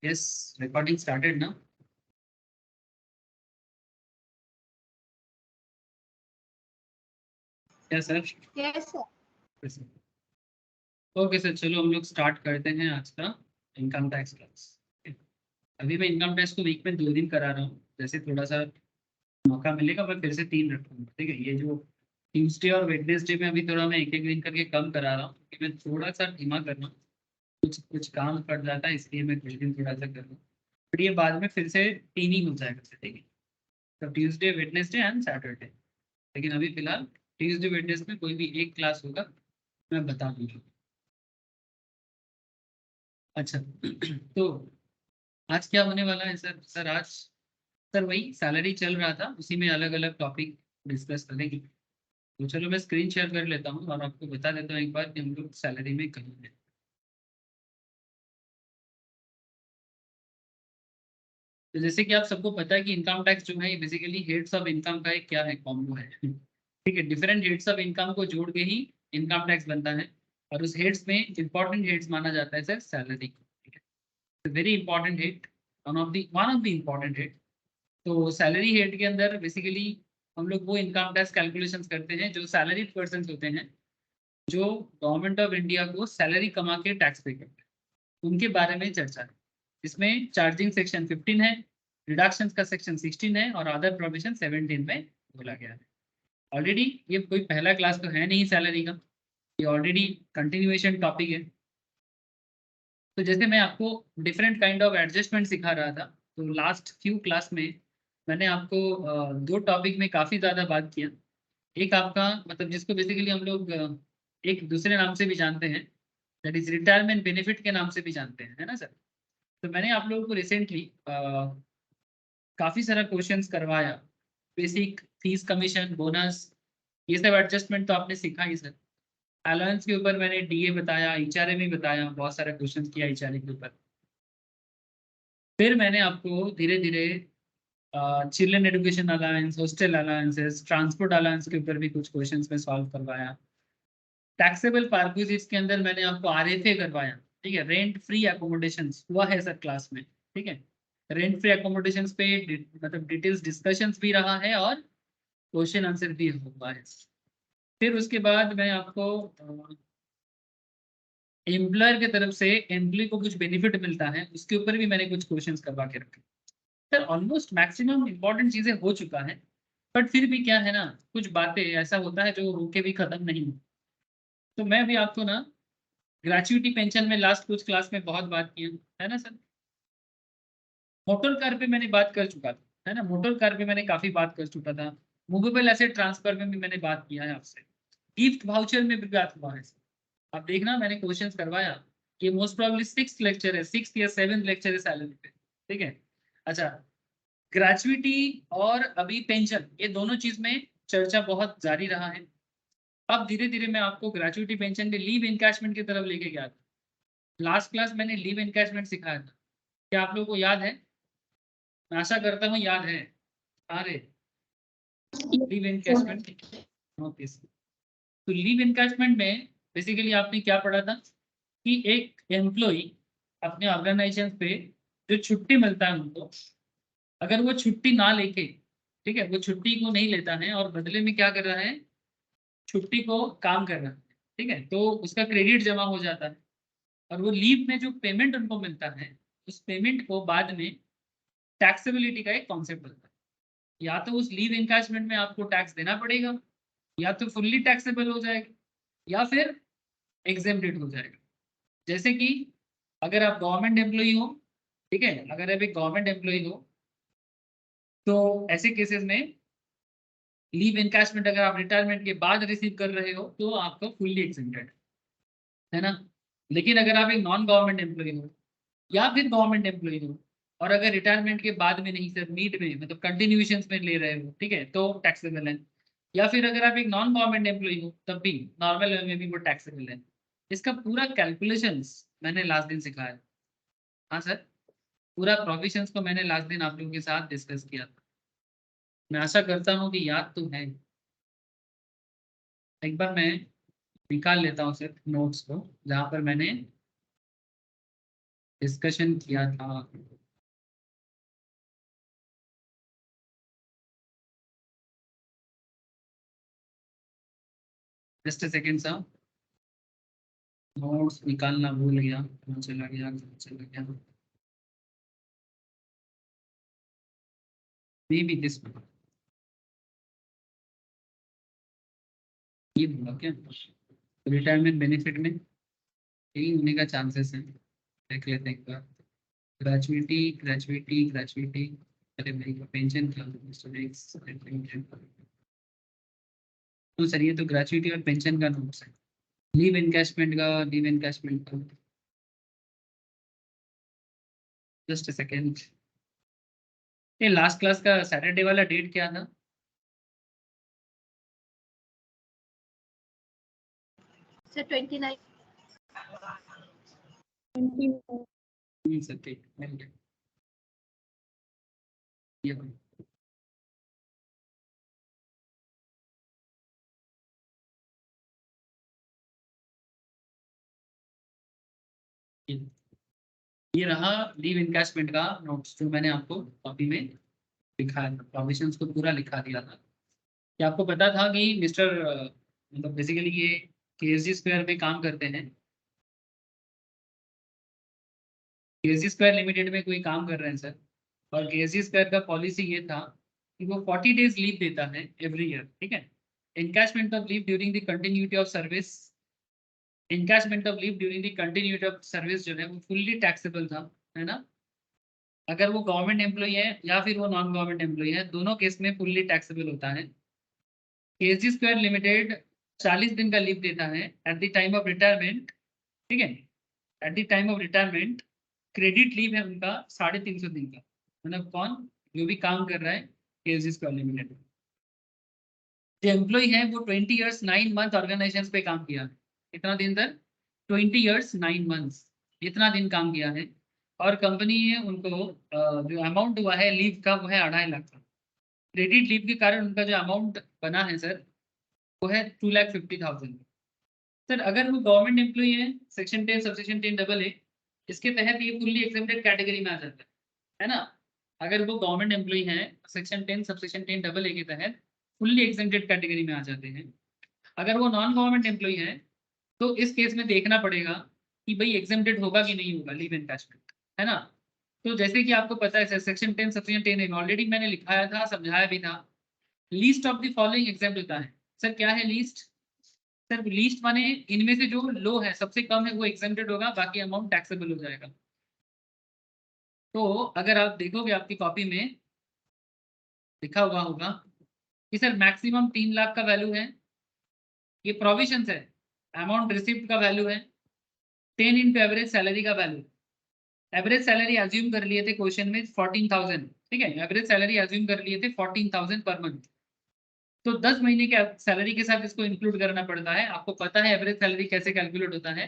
Yes, recording started now. Yes, sir. Yes, sir. Okay sir, चलो हम लोग start करते हैं आज का इनकम टैक्स क्लास। अभी मैं इनकम टैक्स को वीक में 2 दिन करा रहा हूँ, जैसे थोड़ा सा मौका मिलेगा मैं फिर से 3 रखूंगा। ठीक है, ये जो ट्यूसडे और वेडनेसडे में अभी थोड़ा मैं एक एक दिन करके कम करा रहा हूँ, क्योंकि मैं थोड़ा सा धीमा कर रहा हूँ, कुछ काम पड़ जाता है, इसलिए मैं कुछ दिन थोड़ा सा कर रहा हूँ। फिर ये बाद में फिर से 3 ही हो जाएगा सर। ठीक है, तो ट्यूसडे, वेडनेसडे एंड सैटरडे। लेकिन अभी फिलहाल ट्यूसडे वेडनेसडे में कोई भी एक क्लास होगा, मैं बता दूंगा। अच्छा तो आज क्या होने वाला है सर? आज सर वही सैलरी चल रहा था, उसी में अलग अलग टॉपिक डिस्कस करेंगे। तो चलो मैं स्क्रीन शेयर कर लेता हूँ और आपको बता देता हूँ एक बार कि हम लोग सैलरी में कहीं हैं। तो जैसे कि आप सबको पता है कि इनकम टैक्स जो है बेसिकली हेड्स ऑफ इनकम का एक क्या है, कॉम्बो है। ठीक है, डिफरेंट हेड्स ऑफ इनकम को जोड़ के ही इनकम टैक्स बनता है, और उस हेड्स में इंपॉर्टेंट हेड्स माना जाता है सर सैलरी। ठीक है, very important head, one of the important head. तो सैलरी हेड के अंदर बेसिकली हम लोग वो इनकम टैक्स कैलकुलेशंस करते हैं जो सैलरी पर्सन होते हैं, जो गवर्नमेंट ऑफ इंडिया को सैलरी कमा के टैक्स पे करते हैं, उनके बारे में चर्चा है। इसमें चार्जिंग सेक्शन 15 है, रिडक्शन का सेक्शन 16 है, और अदर प्रोविजन 17 में बोला गया है। ऑलरेडी ये कोई पहला क्लास तो है नहीं सैलरी का, ये ऑलरेडी कंटिन्यूएशन टॉपिक है। तो जैसे मैं आपको डिफरेंट काइंड ऑफ एडजस्टमेंट सिखा रहा था, तो लास्ट फ्यू क्लास में मैंने आपको 2 टॉपिक में काफ़ी ज़्यादा बात किया। एक आपका मतलब जिसको बेसिकली हम लोग एक दूसरे नाम से भी जानते हैं, दैट इज रिटायरमेंट बेनिफिट के नाम से भी जानते हैं, है ना सर? तो मैंने आप लोगों को रिसेंटली काफ़ी सारा क्वेश्चंस करवाया, बेसिक फीस, कमीशन, बोनस, ये सब एडजस्टमेंट तो आपने सीखा ही सर। अलाउंस के ऊपर मैंने डीए बताया, एचआरए भी बताया, बहुत सारा क्वेश्चन किया एचआरए के ऊपर। फिर मैंने आपको धीरे धीरे children education allowance, hostel allowances, transport allowance के ऊपर भी कुछ क्वेश्चंस में सॉल्व करवाया। टैक्सेबल परक्विजिट्स के अंदर मैंने आपको आरएफए करवाया। ठीक है, रेंट फ्री एकोमोडेशन हुआ है सर क्लास में। ठीक है, रेंट फ्री एकोमोडेशन पे मतलब डिटेल्स डिस्कशंस भी रहा है और क्वेश्चन आंसर भी हुआ है। फिर उसके बाद मैं आपको एम्प्लॉयर की तरफ से एम्प्लॉय को कुछ बेनिफिट मिलता है, उसके ऊपर भी मैंने कुछ क्वेश्चंस करवा के रखे। सर ऑलमोस्ट मैक्सिमम इंपॉर्टेंट चीजें हो चुका है, बट फिर भी क्या है ना, कुछ बातें ऐसा होता है जो होके भी खत्म नहीं होती। तो मैं भी आपको ना ग्रेचुइटी पेंशन में लास्ट कुछ क्लास में बहुत बात की है ना सर। मोटर कार पे मैंने बात कर चुका था, है ना, मोटर कार पे मैंने काफी बात कर चुका था। मूवेबल एसेट ट्रांसफर में भी मैंने बात किया है आपसे। गिफ्ट वाउचर में भी बात हुआ है सर। आप देखना मैंने क्वेश्चंस करवाया, ये मोस्ट प्रोबेबली 6th लेक्चर है, 6th या 7th लेक्चर है सैलरी पे। ठीक है, अच्छा, ग्रेचुइटी और अभी पेंशन, ये दोनों चीज में चर्चा बहुत जारी रहा है। अब धीरे धीरे मैं आपको ग्रेचुइटी पेंशन के लीव इनकैशमेंट की तरफ लेके गया था। लास्ट क्लास मैंने लीव इनकैशमेंट सिखाया था, क्या आप लोगों को याद है? मैं आशा करता हूँ याद है। अरे, लीव इनकैशमेंट, ओके। तो लीव इनकैशमेंट में बेसिकली आपने क्या पढ़ा था कि एक एम्प्लॉय अपने ऑर्गेनाइजेशन पे जो छुट्टी मिलता है उनको, अगर वो छुट्टी ना लेके, ठीक है, वो छुट्टी को नहीं लेता है और बदले में क्या कर रहा है, छुट्टी को काम कर रहा है, ठीक है, तो उसका क्रेडिट जमा हो जाता है। और वो लीव में जो पेमेंट उनको मिलता है, उस पेमेंट को बाद में टैक्सेबिलिटी का एक कॉन्सेप्ट होता है। या तो उस लीव इनकैशमेंट में आपको टैक्स देना पड़ेगा, या तो फुल्ली टैक्सेबल हो जाएगा, या फिर एग्जेम्प्टेड हो जाएगा। जैसे कि अगर आप गवर्नमेंट एम्प्लॉई हो, ठीक है, अगर आप एक गवर्नमेंट एम्प्लॉई हो, तो ऐसे केसेस में लीव इनकैशमेंट अगर आप रिटायरमेंट के बाद रिसीव कर रहे हो तो आपका फुल्ली एग्जेम्प्टेड है ना। लेकिन अगर आप एक नॉन गवर्नमेंट एम्प्लॉई हो या फिर गवर्नमेंट एम्प्लॉई हो, और अगर रिटायरमेंट के बाद में नहीं सर, मीड में मतलब कंटिन्यूएशन में ले रहे हो, ठीक है, तो टैक्सेबल है। या फिर अगर आप एक नॉन गवर्नमेंट एम्प्लॉई हो तब भी नॉर्मल में भी वो टैक्सेबल है। इसका पूरा कैलकुलेशंस मैंने लास्ट दिन सिखाया। हाँ सर, पूरा प्रोविजंस को मैंने लास्ट दिन आप लोगों के साथ डिस्कस किया था। मैं आशा करता हूँ कि याद तो है। एक बार मैं निकाल लेता हूँ सिर्फ नोट्स को, जहाँ पर मैंने डिस्कशन किया था। जस्ट सेकेंड साहब, नोट्स निकालना भूल गया, कहाँ चला गया, कहाँ चला गया। मे बी दिस ये होगा क्या, रिटायरमेंट बेनिफिट में यही होने का चांसेस है। देख लेते हैं एक बार। ग्रेजुएटी ग्रेजुएटी ग्रेजुएटी, अरे भाई पेंशन क्या, तो सर ये तो ग्रेजुएटी और पेंशन का नोट्स है। लीव इनकैशमेंट का, लीव इनकैशमेंट का, जस्ट सेकेंड। ये लास्ट क्लास का सैटरडे वाला डेट क्या था? सर 29। सर ठीक, मिल गया। ये भाई ये रहा लीव इनकैशमेंट का नोट्स जो मैंने आपको कॉपी में लिखा है, प्रोविजंस को पूरा लिखा दिया था। क्या आपको पता था कि मिस्टर मतलब बेसिकली ये केएसजी स्क्वायर में काम करते हैं, केएसजी स्क्वायर लिमिटेड में कोई काम कर रहे हैं सर, और केएसजी स्क्वायर का पॉलिसी ये था कि वो 40 डेज लीव देता है एवरी ईयर, ठीक है। Encashment of leave during the continuity of service, encashment of leave during the continuity of service जो है वो फुल्ली टैक्सेबल था, है ना। अगर वो गवर्नमेंट एम्प्लॉई है या फिर वो नॉन गवर्नमेंट एम्प्लॉई है, दोनों केस में फुल्ली टैक्सेबल होता है। केएसजी स्क्वायर लिमिटेड 40 दिन का लीव देता है at the time of retirement, ठीक है। At the time of retirement credit leave है उनका 350 दिन का, मतलब कौन, जो भी काम कर रहा है केएसजी स्क्वायर लिमिटेड। जो एम्प्लॉय है वो 20 ईयर्स 9 मंथ ऑर्गेनाइजेशन पे काम किया है। कितना दिन तक? 20 ईयर्स 9 मंथ्स, इतना दिन काम किया है। और कंपनी ने उनको जो अमाउंट हुआ है लीव का वो है 2.5 लाख का। क्रेडिट लीव के कारण उनका जो अमाउंट बना है सर वो है 2,50,000। सर अगर वो गवर्नमेंट एम्प्लॉई है, सेक्शन 10 सबसेक्शन 10 डबल ए, इसके तहत ये फुल्ली एग्जेम्प्टेड कैटेगरी में आ जाता है ना। अगर वो गवर्नमेंट एम्प्लॉई है, सेक्शन 10 सबसेक्शन 10 डबल ए के तहत फुल्ली एग्जेम्प्टेड कैटेगरी में आ जाते हैं। अगर वो नॉन गवर्नमेंट एम्प्लॉई है तो इस केस में देखना पड़ेगा कि भाई एग्जेम्प्टेड होगा कि नहीं होगा लीव एनकैशमेंट, है ना। तो जैसे कि आपको पता है सेक्शन 10 सबसेक्शन 10 ऑलरेडी मैंने लिखाया था, समझाया भी था। Least of the following exempt होता है। सर क्या है लीस्ट? सर लीस्ट माने इनमें से जो लो है, सबसे कम है, वो एग्जेम्प्टेड होगा, बाकी अमाउंट टैक्सेबल हो जाएगा। तो अगर आप देखोगे आपकी कॉपी में लिखा हुआ होगा कि सर मैक्सिमम 3 लाख का वैल्यू है, ये प्रोविजंस है। अमाउंट रिसिप्ट का वैल्यू है 10 इंटू एवरेज सैलरी का वैल्यू। एवरेज सैलरी अज्यूम कर लिए थे क्वेश्चन में 14,000, ठीक है। एवरेज सैलरी अज्यूम कर लिए थे 14,000 पर मंथ। तो 10 महीने के सैलरी के साथ इसको इंक्लूड करना पड़ता है। आपको पता है एवरेज सैलरी कैसे कैलकुलेट होता है।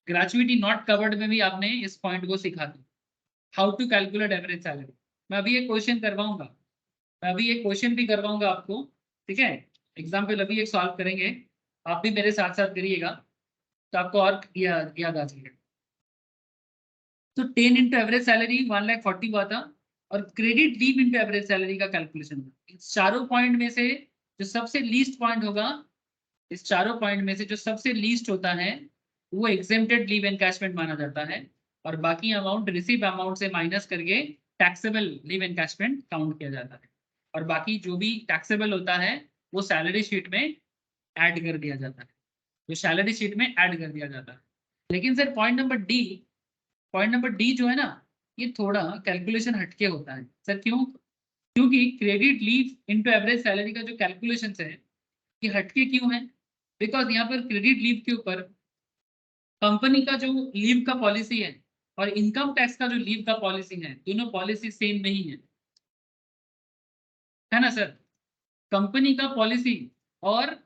ग्रेजुएटी नॉट कवर्ड में भी आपने इस पॉइंट को सीखा था, how to calculate average salary. मैं अभी एक क्वेश्चन करवाऊंगा, मैं अभी एक क्वेश्चन भी करवाऊंगा आपको, ठीक है। एग्जाम्पल अभी एक सॉल्व करेंगे, आप भी मेरे साथ साथ करिएगा तो आपको और याद आ जाएगा। तो 10 इंटू एवरेज सैलरी 1,40,000 हुआ था, और credit leave into average salary का कैलकुलेशन था। इस चारों पॉइंट में से जो सबसे लीस्ट पॉइंट होगा, इस चारों पॉइंट में से जो सबसे लीस्ट होता है वो एग्जेम्प्टेड लीव एनकैशमेंट माना जाता है, और बाकी अमाउंट रिसीव अमाउंट से माइनस करके टैक्सेबल लीव एनकैशमेंट काउंट किया जाता है। और बाकी जो भी टैक्सेबल होता है वो सैलरी शीट में ऐड कर दिया जाता है, जो सैलरी शीट में ऐड कर दिया जाता है। लेकिन sir point number D, point number D जो है ना, ये थोड़ा कैलकुलेशन हटके होता है सर। क्यों? क्योंकि credit leave into average salary का जो कैलकुलेशन है ये हटके क्यों है? बिकॉज यहाँ पर क्रेडिट लीव के ऊपर कंपनी का जो लीव का पॉलिसी है और इनकम टैक्स का जो लीव का पॉलिसी है, दोनों पॉलिसी सेम नहीं है ना सर। कंपनी का पॉलिसी और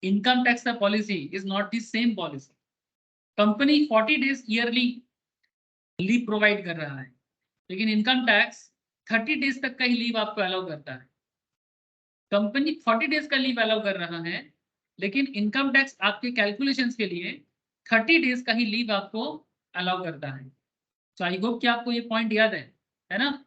इनकम टैक्स का policy is not the same policy. Company 40 days yearly leave provide कर रहा है, लेकिन इनकम टैक्स 30 डेज तक का ही लीव आपको अलाउ करता है। कंपनी 40 डेज का लीव अलाउ कर रहा है, लेकिन इनकम टैक्स आपके कैलकुलेशंस के लिए 30 डेज का ही लीव आपको अलाउ करता है। तो आई होप कि आपको ये पॉइंट याद है ना?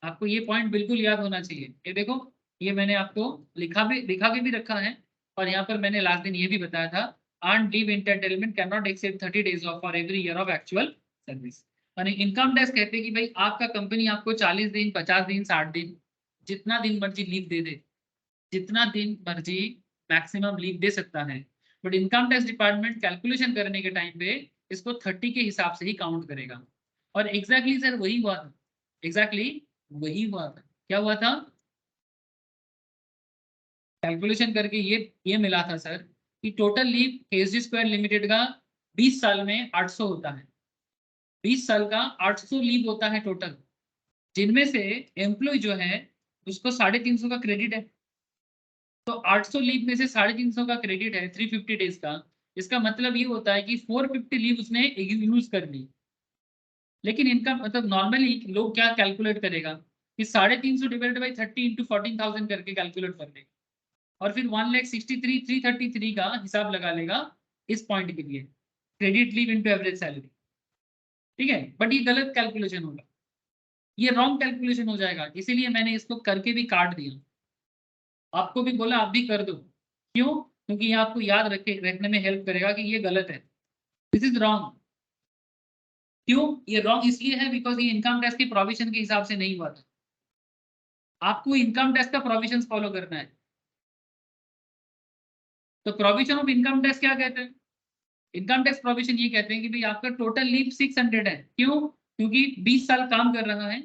आपको ये पॉइंट बिल्कुल याद होना चाहिए। ये देखो, ये मैंने आपको लिखा के भी रखा है, और यहाँ पर मैंने लास्ट दिन ये भी बताया था, earn leave entitlement can not exceed 30 days of for every year of actual service. यानी इनकम टैक्स कहते हैं कि भाई आपका कंपनी आपको 40 दिन, 50 दिन, 60 दिन, जितना दिन मर्जी लीव दे दे, जितना दिन मर्जी मैक्सिमम लीव दे सकता है, but income tax department calculation करने के टाइम पे इसको 30 के हिसाब से ही काउंट करेगा। और एग्जैक्टली सर वही हुआ था, एग्जैक्टली वही हुआ था। क्या हुआ था? कैलकुलेशन करके ये मिला था सर कि टोटल लीव केएसजी स्क्वायर लिमिटेड का 20 साल में 800 होता है, 20 साल का 800 लीव होता है टोटल, जिनमें से एम्प्लॉय जो है उसको 350 का क्रेडिट है। तो 800 लीव में से 350 का क्रेडिट है 350 डेज का। इसका मतलब ये होता है कि 450 लीव उसने यूज कर ली। लेकिन इनका मतलब नॉर्मली लोग क्या कैलकुलेट करेगा कि 350 डिवाइडेड बाई 30 इंटू 14,000 करके कैलकुलेट कर लेगा, और फिर 1,63,333 का हिसाब लगा लेगा इस पॉइंट के लिए, credit leave into average salary. ठीक है, बट ये गलत कैलकुलेशन होगा, ये रॉन्ग कैलकुलेशन हो जाएगा, इसीलिए मैंने इसको करके भी काट दिया। आपको भी बोला आप भी कर दो, क्यों? क्योंकि ये आपको याद रखने में हेल्प करेगा कि ये गलत है, दिस इज रॉन्ग। क्यों ये रॉन्ग इसलिए है? बिकॉज ये इनकम टैक्स की प्रोविजन के हिसाब से नहीं हुआ था। आपको इनकम टैक्स का प्रोविजन फॉलो करना है। तो प्रोविजन ऑफ इनकम टैक्स क्या कहते हैं? इनकम टैक्स प्रोविजन ये कहते हैं कि भाई आपका टोटल लीव 600 है। क्यों? क्योंकि 20 साल काम कर रहा है,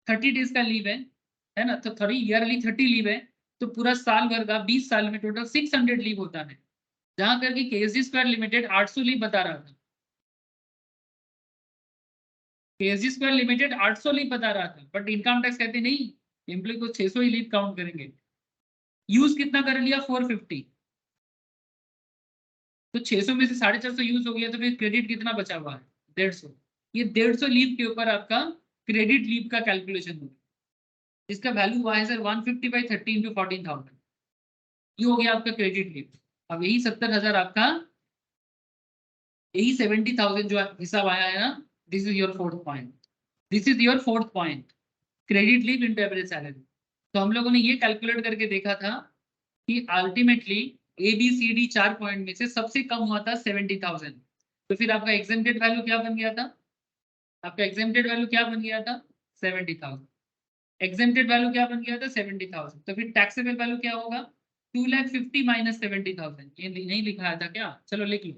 30 डेज का लीव है ना? तो 30 ईयरली 30 लीव है, तो पूरा साल भर का 20 साल में टोटल 600 लीव होता है। जहां करके केएसजी स्क्वायर लिमिटेड 800 लीव बता रहा था, केएसजी स्क्वायर लिमिटेड 800 लीव बता रहा था, बट इनकम टैक्स कहते नहीं, एम्प्लॉय को 600 ही लीव काउंट करेंगे। यूज कितना कर लिया? 450। तो 600 में से 450 यूज हो गया, तो फिर क्रेडिट कितना बचा हुआ है? 150। ये 150 लीव के ऊपर आपका क्रेडिट लीव का कैलकुलेशन होगा, इसका वैल्यू हुआ है सर 150 बाई 30 इंटू 14,000। ये हो गया आपका क्रेडिट लीव। अब यही 70,000 आपका, यही 70,000 जो हिसाब आया है ना, this is your fourth point, this is your fourth point, credit leave into average salary. तो हम लोगों ने ये कैलकुलेट करके देखा था कि ultimately A B C D 4 point में से सबसे कम हुआ था 70,000। तो फिर आपका एग्जेम्प्टेड वैल्यू क्या बन गया था? आपका एग्जेम्प्टेड वैल्यू क्या बन गया था? 70,000। एग्जेम्प्टेड वैल्यू क्या बन गया था? 70,000। तो फिर टैक्सेबल वैल्यू क्या होगा? 2,50,000 माइनस 70,000। ये नहीं लिखा था क्या? चलो लिख लो।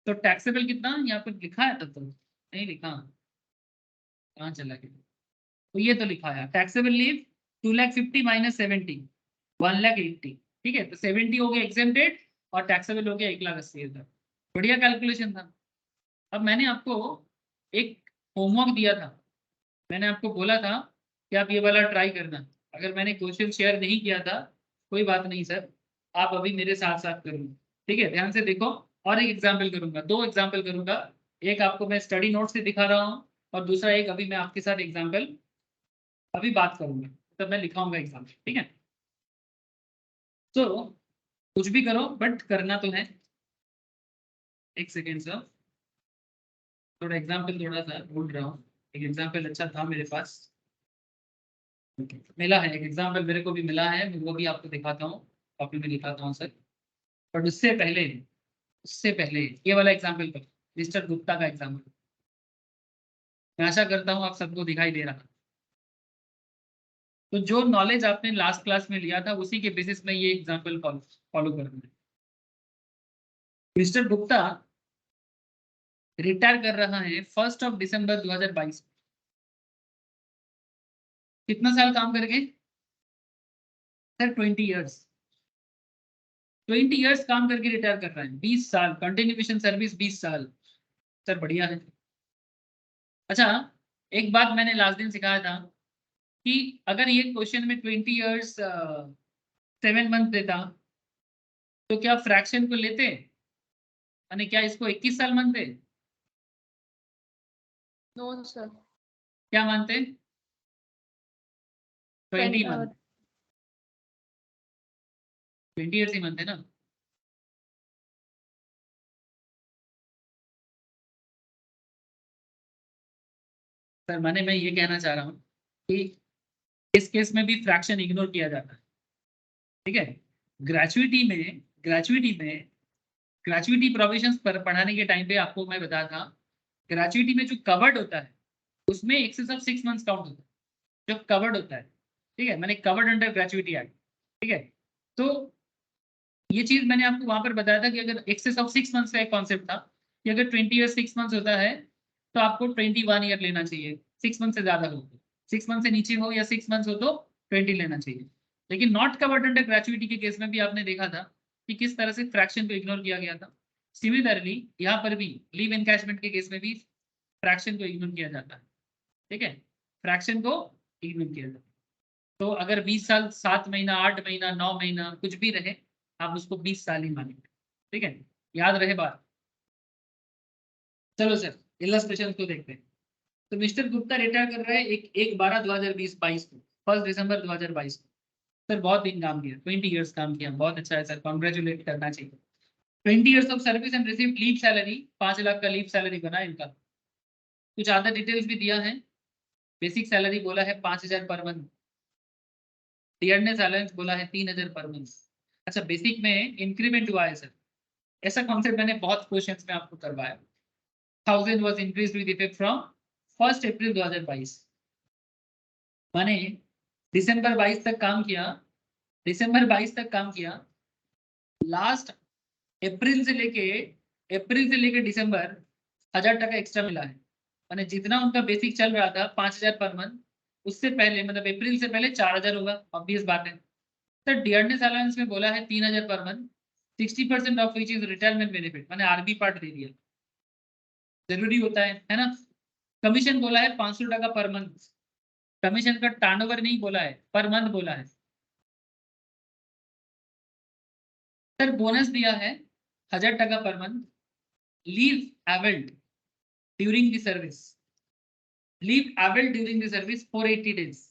तो टैक्सेबल कितना यहाँ पर लिखा है? तब तो नहीं लिखा, कहाँ चला गया? तो ये तो लिखा है टैक्सेबल लीव 2,50,000 माइनस 70, 1,80,000। ठीक है, तो 70 हो गया एग्जेम्प्टेड और टैक्सेबल हो गया 1,80,000। बढ़िया कैलकुलेशन था। अब मैंने आपको एक होमवर्क दिया था, मैंने आपको बोला था कि आप ये वाला ट्राई करना। अगर मैंने क्वेश्चन शेयर नहीं किया था कोई बात नहीं सर, आप अभी मेरे साथ साथ करो। ठीक है, ध्यान से देखो। और एक एग्जाम्पल करूंगा, 2 एग्जाम्पल करूंगा। एक आपको मैं स्टडी नोट से दिखा रहा हूँ, और दूसरा एक अभी मैं आपके साथ एग्जाम्पल अभी बात करूंगा, तब मैं लिखाऊंगा एग्जाम्पल। ठीक है, तो कुछ भी करो बट करना तो है। एक सेकेंड सर, थोड़ा एग्जाम्पल थोड़ा सा ढूंढ रहा हूँ। एक एग्जाम्पल अच्छा था मेरे पास, मिला है एक एग्जाम्पल मेरे को भी मिला है, मैं वो भी आपको दिखाता हूँ, कॉपी में दिखाता हूँ सर। बट उससे पहले ये वाला एग्जाम्पल पर, मिस्टर गुप्ता का एग्जाम्पल, मैं आशा करता हूँ आप सबको दिखाई दे रहा है। तो जो नॉलेज आपने लास्ट क्लास में लिया था उसी के बेसिस में ये एग्जाम्पल फॉलो करना है। मिस्टर गुप्ता रिटायर कर रहा है 1 दिसंबर 2022। कितना साल काम करके? सर 20 ईयर्स, 20 ईयर्स काम करके रिटायर कर रहा है, 20 साल कंटिन्यूएशन सर्विस, 20 साल। सर बढ़िया है। अच्छा, एक बात मैंने लास्ट दिन सिखाया था कि अगर ये क्वेश्चन में 20 ईयर्स 7 मंथ देता तो क्या फ्रैक्शन को लेते, यानी क्या इसको 21 साल मानते? नो सर, क्या मानते? 20 20 मंथ, 20 ईयर्स ही मानते ना। सर माने मैं ये कहना चाह रहा हूँ कि इस केस में भी फ्रैक्शन इग्नोर किया जाता है, ठीक है। ग्रेचुइटी प्रोविजंस पर पढ़ाने के टाइम पे आपको मैं बताया था, ग्रेचुइटी में जो कवर्ड होता है उसमें एक्सेस ऑफ 6 मंथ्स काउंट होता है, जो कवर्ड होता है, ठीक है, मैंने कवर्ड अंडर ग्रेचुइटी एक्ट, ठीक है। तो ये चीज मैंने आपको वहां पर बताया था कि अगर एक्सेस ऑफ 6 मंथ्स का एक कॉन्सेप्ट था कि अगर 20 ईयर 6 मंथ्स होता है तो आपको 21 ईयर लेना चाहिए, 6 मंथ से ज्यादा हो तो, 6 मंथ से नीचे हो या 6 मंथ्स हो तो 20 लेना चाहिए। लेकिन नॉट कवर्ड अंडर ग्रेचुइटी के केस में भी आपने देखा था कि किस तरह से फ्रैक्शन को इग्नोर किया गया था। सिमिलरली यहाँ पर भी लीव एनकैशमेंट के केस में भी फ्रैक्शन को इग्नोर किया जाता है, ठीक है, फ्रैक्शन को इग्नोर किया जाता है। तो अगर 20 साल 7 महीना 8 महीना 9 महीना कुछ भी रहे, आप उसको 20 साल ही मानेंगे, ठीक है, याद रहे बात। चलो सर इलस्ट्रेशन को देखते हैं। तो मिस्टर गुप्ता रिटायर कर रहे हैं 1/12/2022 को, 1 दिसंबर 2022 को। सर बहुत दिन काम किया, 20 इयर्स काम किया, बहुत अच्छा है सर, कॉन्ग्रेचुलेट करना चाहिए। 20 years of service and receive leave salary, 5 lakh का लीव सैलरी बना इनका। कुछ अदर डिटेल्स भी दिया है। बेसिक सैलरी बोला है 5,000 पर मंथ, डियरनेस अलाउंस बोला है 3,000 पर मंथ। अच्छा बेसिक में इंक्रीमेंट हुआ है सर, ऐसा कॉन्सेप्ट मैंने बहुत क्वेश्चंस में आपको करवाया। 1000 was increased with effect from 1 अप्रैल 2022, माने दिसंबर 22 तक काम किया, दिसंबर 22 तक काम किया, लास्ट अप्रैल से लेके दिसंबर 1,000 टका एक्स्ट्रा मिला है। माने जितना उनका बेसिक चल रहा था 5,000 पर मंथ, उससे पहले मतलब अप्रैल से पहले 4,000 होगा, ऑब्वियस बात है। सर डियरनेस अलाउंस में बोला है 3,000 per month, 60% of which is retirement benefit, मैंने आरबी पार्ट दे दिया, जरूरी होता है ना। कमीशन बोला है 500 टका पर मंथ, कमीशन का टर्नओवर नहीं बोला है, पर मंथ बोला है। सर बोनस दिया है 1,000 टका पर month. Leave availed during the service, leave availed during the service 480 days,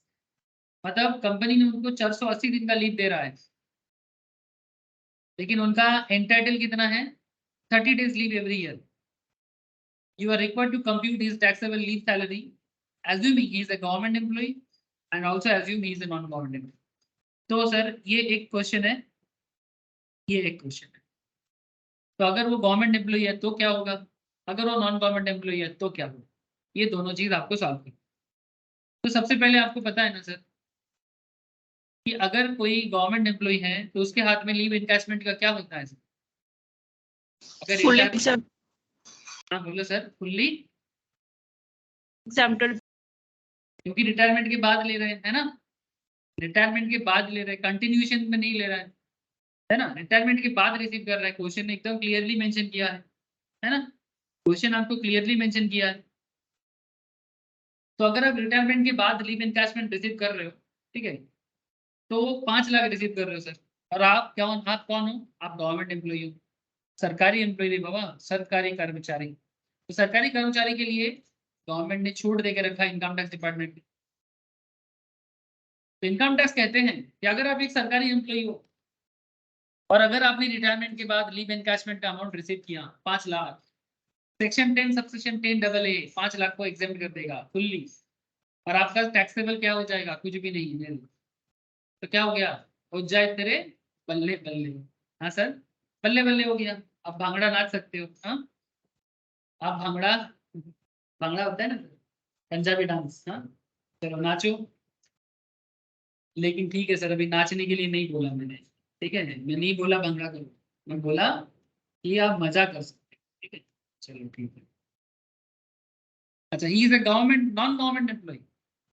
मतलब कंपनी ने उनको 480 दिन का लीव दे रहा है, लेकिन उनका एंटाइटल कितना है 30 days leave every year. You are required to compute his taxable leave salary, assuming he is a government employee and also assume he is a non-government employee. तो सर ये एक क्वेश्चन है, ये एक क्वेश्चन है। तो अगर वो गवर्नमेंट एम्प्लॉई है तो क्या होगा, अगर वो नॉन गवर्नमेंट एम्प्लॉई है तो क्या होगा, ये दोनों चीज आपको सॉल्व करनी। तो सबसे पहले आपको पता है ना सर कि अगर कोई गवर्नमेंट एम्प्लॉई है तो उसके हाथ में लीव इनकैशमेंट का क्या होता है सर, अगर हाँ बोलो सर, फुल्ली exempted, क्योंकि रिटायरमेंट के बाद ले रहे हैं, है ना, रिटायरमेंट के बाद ले रहे हैं, कंटिन्यूएशन में नहीं ले रहा है ना, रिटायरमेंट के बाद रिसीव कर रहा है। क्वेश्चन ने एकदम क्लियरली मेंशन किया है ना, क्वेश्चन आपको क्लियरली मेंशन किया है। तो अगर आप रिटायरमेंट के बाद लीव एनकैशमेंट रिसीव कर रहे हो, ठीक है, तो 5 लाख रिसीव कर रहे हो सर, और आप क्या हो, आप कौन हो, आप गवर्नमेंट एम्प्लॉई हो, सरकारी एम्प्लॉई नहीं बाबा, सरकारी कर्मचारी। तो सरकारी कर्मचारी के लिए गवर्नमेंट ने छूट देके रखा है इनकम टैक्स डिपार्टमेंट ने। तो इनकम टैक्स कहते हैं कि अगर आप एक सरकारी एम्प्लॉई हो और अगर आपने रिटायरमेंट के बाद लीव एनकैशमेंट का अमाउंट रिसीव किया 5 lakh, section 10 subsection 10 double A 5 lakh को एग्जेम्प्ट कर देगा फुल्ली, और आपका टैक्सेबल क्या हो जाएगा, कुछ भी नहीं है। तो क्या हो गया, हो जाए तेरे बल्ले बल्ले। हाँ सर, बल्ले बल्ले हो गया, अब भांगड़ा नाच सकते हो। हाँ आप भांगड़ा, भांगड़ा होता है ना पंजाबी डांस, हाँ चलो नाचो। लेकिन ठीक है सर, अभी नाचने के लिए नहीं बोला मैंने, ठीक है, मैं नहीं बोला भंगड़ा करो, मैं बोला कि आप मजा कर सकते हैं, ठीक है, चलो ठीक है। अच्छा ही is a government non government employee,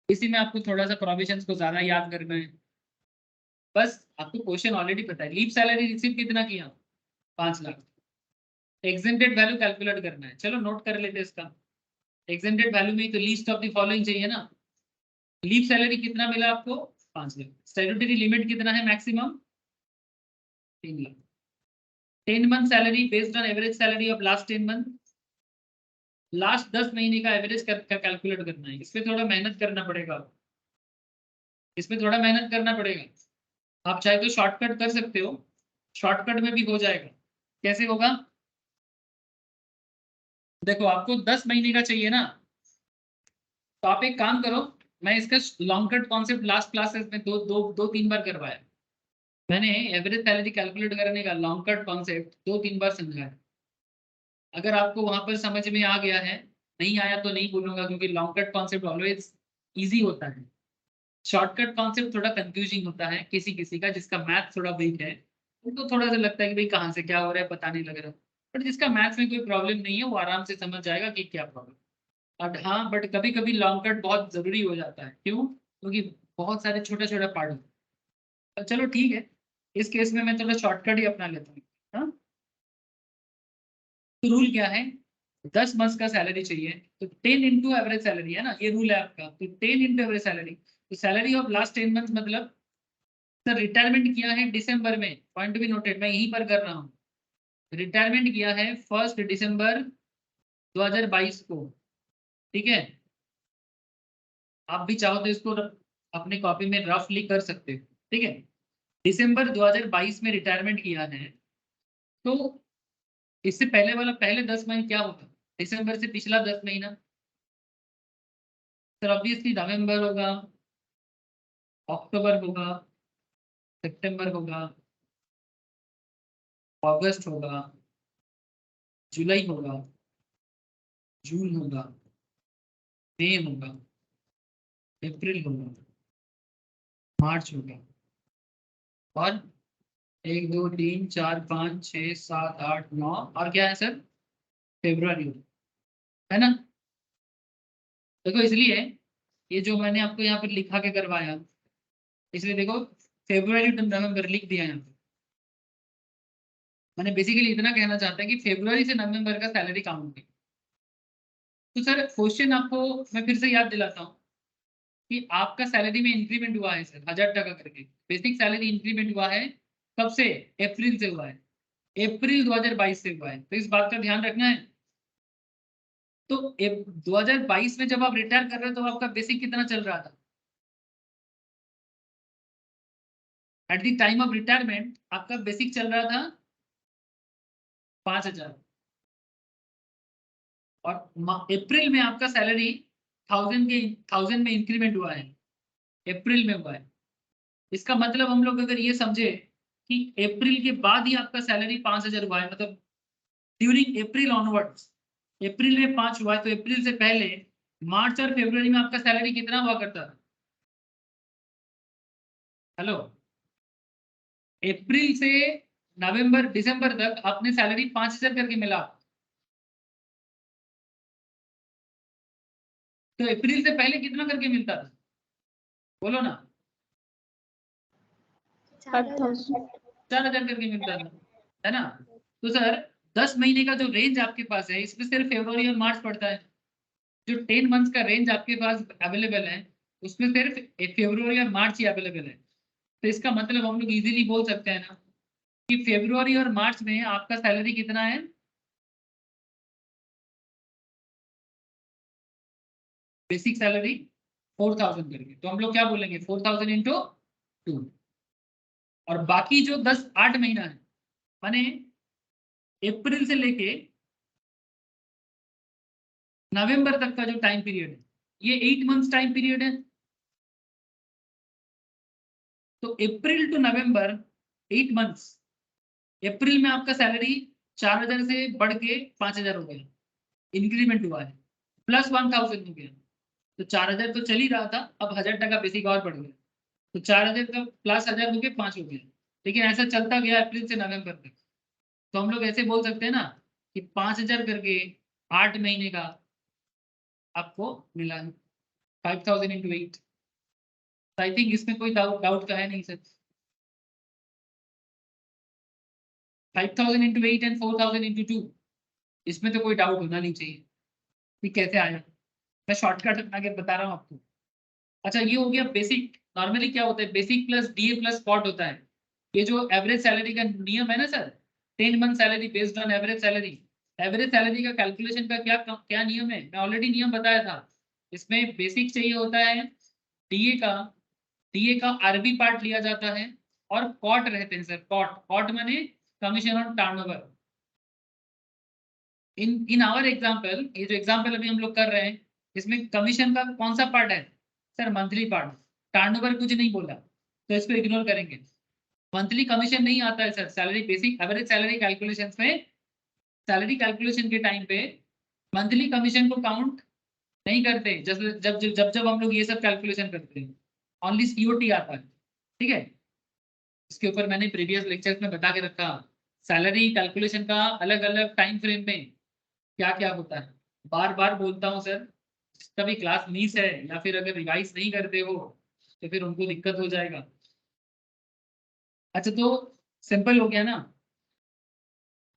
इसी में आपको थोड़ा सा प्रोविजंस को ज्यादा याद करना है। बस आपको क्वेश्चन ऑलरेडी पता है, लीव सैलरी रिसीव कितना किया 5 लाख, एग्जेंटेड वैल्यू कैलकुलेट करना है, चलो नोट कर लेते हैं इसका। एग्जेंटेड वैल्यू में तो लीस्ट ऑफ द फॉलोइंग चाहिए ना, लीव सैलरी कितना मिला आपको 5 लाख, स्टैट्यूटरी लिमिट कितना है maximum 3 lakh, 10 month salary based on average salary of last 10 month, last 10 महीने का एवरेज कैलकुलेट करना है। इसमें थोड़ा मेहनत करना पड़ेगा, इसमें थोड़ा मेहनत करना पड़ेगा। आप चाहे तो शॉर्टकट कर सकते हो, शॉर्टकट में भी हो जाएगा। कैसे होगा, देखो आपको 10 महीने का चाहिए ना, तो आप एक काम करो, मैं इसका long cut concept last classes में दो तीन बार करवाया मैंने। एवरेज सैलरी कैलकुलेट करने का लॉन्ग कट कॉन्सेप्ट 2-3 बार समझाया। अगर आपको वहां पर समझ में आ गया है, नहीं आया तो नहीं बोलूंगा, क्योंकि long cut concept always easy होता है। शॉर्टकट कॉन्सेप्ट थोड़ा कंफ्यूजिंग होता है, किसी किसी का जिसका मैथ थोड़ा वीक है उनको थोड़ा सा लगता है कि भाई कहाँ से क्या हो रहा है पता नहीं लग रहा। बट जिसका मैथ्स में कोई प्रॉब्लम नहीं है वो आराम से समझ जाएगा कि क्या प्रॉब्लम। और हाँ, बट कभी कभी लॉन्ग कट बहुत जरूरी हो जाता है। क्यों? क्योंकि बहुत सारे छोटे छोटे पार्ट होते हैं। तो चलो ठीक है, इस केस में मैं थोड़ा शॉर्टकट ही अपना लेता हूँ। हाँ, तो रूल क्या है, 10 मंथ का सैलरी चाहिए तो 10 इंटू एवरेज सैलरी है ना, ये रूल है आपका। तो 10 इंटू एवरेज सैलरी, तो सैलरी ऑफ लास्ट 10 मंथ मतलब सर रिटायरमेंट किया है दिसंबर में, पॉइंट भी नोटेड, मैं यहीं पर कर रहा हूँ। रिटायरमेंट किया है 1 दिसंबर 2022 को, ठीक है। आप भी चाहो तो इसको अपनी कॉपी में रफली कर सकते हो, ठीक है। दिसंबर 2022 में रिटायरमेंट किया है, तो इससे पहले वाला पहले 10 महीने क्या होगा, दिसंबर से पिछला 10 महीना सर ऑब्वियसली नवंबर होगा, अक्टूबर होगा, सितंबर होगा, अगस्त होगा, जुलाई होगा, जून होगा, मई होगा, अप्रैल होगा, मार्च होगा, और 1 2 3 4 5 6 7 8 9 और क्या है सर, फेब्रुआरी होगा, है ना। देखो इसलिए ये जो मैंने आपको यहाँ पर लिखा के करवाया, इसलिए देखो फेब्रुआरी टू नवंबर लिख दिया यहाँ पे। मैंने बेसिकली इतना कहना चाहता है कि फेब्रुआरी से नवंबर का सैलरी काउंट होगी। तो सर क्वेश्चन आपको मैं फिर से याद दिलाता हूँ कि आपका सैलरी में इंक्रीमेंट हुआ है सर 1000 टका करके। बेसिक सैलरी इंक्रीमेंट हुआ है कब से, अप्रैल से हुआ है, अप्रैल 2022 से हुआ है, तो इस बात का ध्यान रखना है। तो 2022 में जब आप रिटायर कर रहे हो तो आपका बेसिक कितना चल रहा था, at the time of retirement आपका बेसिक चल रहा था 5000, और अप्रैल में आपका सैलरी 1000 में इंक्रीमेंट हुआ है, अप्रैल में हुआ है। इसका मतलब हम लोग अगर ये समझे कि अप्रैल के बाद ही आपका सैलरी 5000 हुआ है, मतलब ड्यूरिंग अप्रैल ऑनवर्ड्स, अप्रैल में 5 हुआ है, तो अप्रैल से पहले मार्च और फरवरी में आपका सैलरी कितना हुआ करता था, हेलो, अप्रैल से नवंबर दिसंबर तक आपने सैलरी 5000 करके मिला, तो अप्रैल से पहले कितना करके मिलता था, बोलो ना। 4000 करके मिलता था, है ना। तो सर 10 महीने का जो रेंज आपके पास है इसमें सिर्फ फरवरी और मार्च पड़ता है। जो 10 मंथ्स का रेंज आपके पास अवेलेबल है उसमें सिर्फ फरवरी और मार्च ही अवेलेबल है। तो इसका मतलब हम लोग इजीली बोल सकते हैं ना कि फरवरी और मार्च में आपका सैलरी कितना है, बेसिक सैलरी 4000 करके, तो हम लोग क्या बोलेंगे 4000 इंटू 2। और बाकी जो 8 महीना है, माने अप्रैल से लेके नवंबर तक का जो टाइम पीरियड है ये 8 मंथ्स टाइम पीरियड है। तो अप्रैल टू नवंबर 8 मंथ्स, अप्रैल में आपका सैलरी 4000 से बढ़ के 5000 हो गया, इंक्रीमेंट हुआ है, प्लस 1000 हो गया। तो 4000 तो चल ही रहा था, अब 1000 टका बेसिक और बढ़ गया, तो 4000 का प्लस 1000 हो गया 5 हो गया। लेकिन ऐसा चलता गया अप्रैल से नवंबर तक। तो हम लोग ऐसे बोल सकते हैं ना कि 5000 करके 8 महीने का आपको मिला है, 5000 इंटू 8। आई थिंक इसमें कोई डाउट का है नहीं सर। 5000 इंटू 8 एंड 4000 इंटू 2, इसमें तो कोई डाउट होना नहीं चाहिए कि कैसे आया। मैं शॉर्टकट आगे बता रहा हूँ आपको। अच्छा ये हो गया बेसिक। नॉर्मली क्या होता है, basic plus DA plus spot होता है। ये जो एवरेज सैलरी का नियम है ना sir, 10 month salary based on average salary. Average salary का कैलकुलेशन का क्या क्या नियम है, मैं ऑलरेडी नियम बताया था। इसमें बेसिक चाहिए होता है डीए का, डीए का आरबी पार्ट लिया जाता है, और कॉट रहते हैं सर, कॉट, कॉट माने commission on turnover. In our example, ये जो एग्जाम्पल अभी हम लोग कर रहे हैं इसमें कमीशन का कौन सा पार्ट है सर? Monthly part. टर्नओवर कुछ नहीं बोला तो इसको इग्नोर करेंगे। मंथली कमीशन नहीं आता है sir salary, basic average salary calculation में। सैलरी कैलकुलेशन के टाइम पे मंथली कमीशन को काउंट नहीं करते। जब जब जब जब हम लोग ये सब कैलकुलेशन करते हैं, ओनली सीओटी आता है। ठीक है, इसके ऊपर मैंने प्रीवियस लेक्चर्स में बता के रखा, सैलरी कैलकुलेशन का अलग अलग टाइम फ्रेम में क्या क्या होता है। बार बार बोलता हूँ सर, जिसका भी क्लास मिस है या फिर अगर रिवाइज नहीं करते हो तो फिर उनको दिक्कत हो जाएगा। अच्छा तो सिंपल हो गया ना।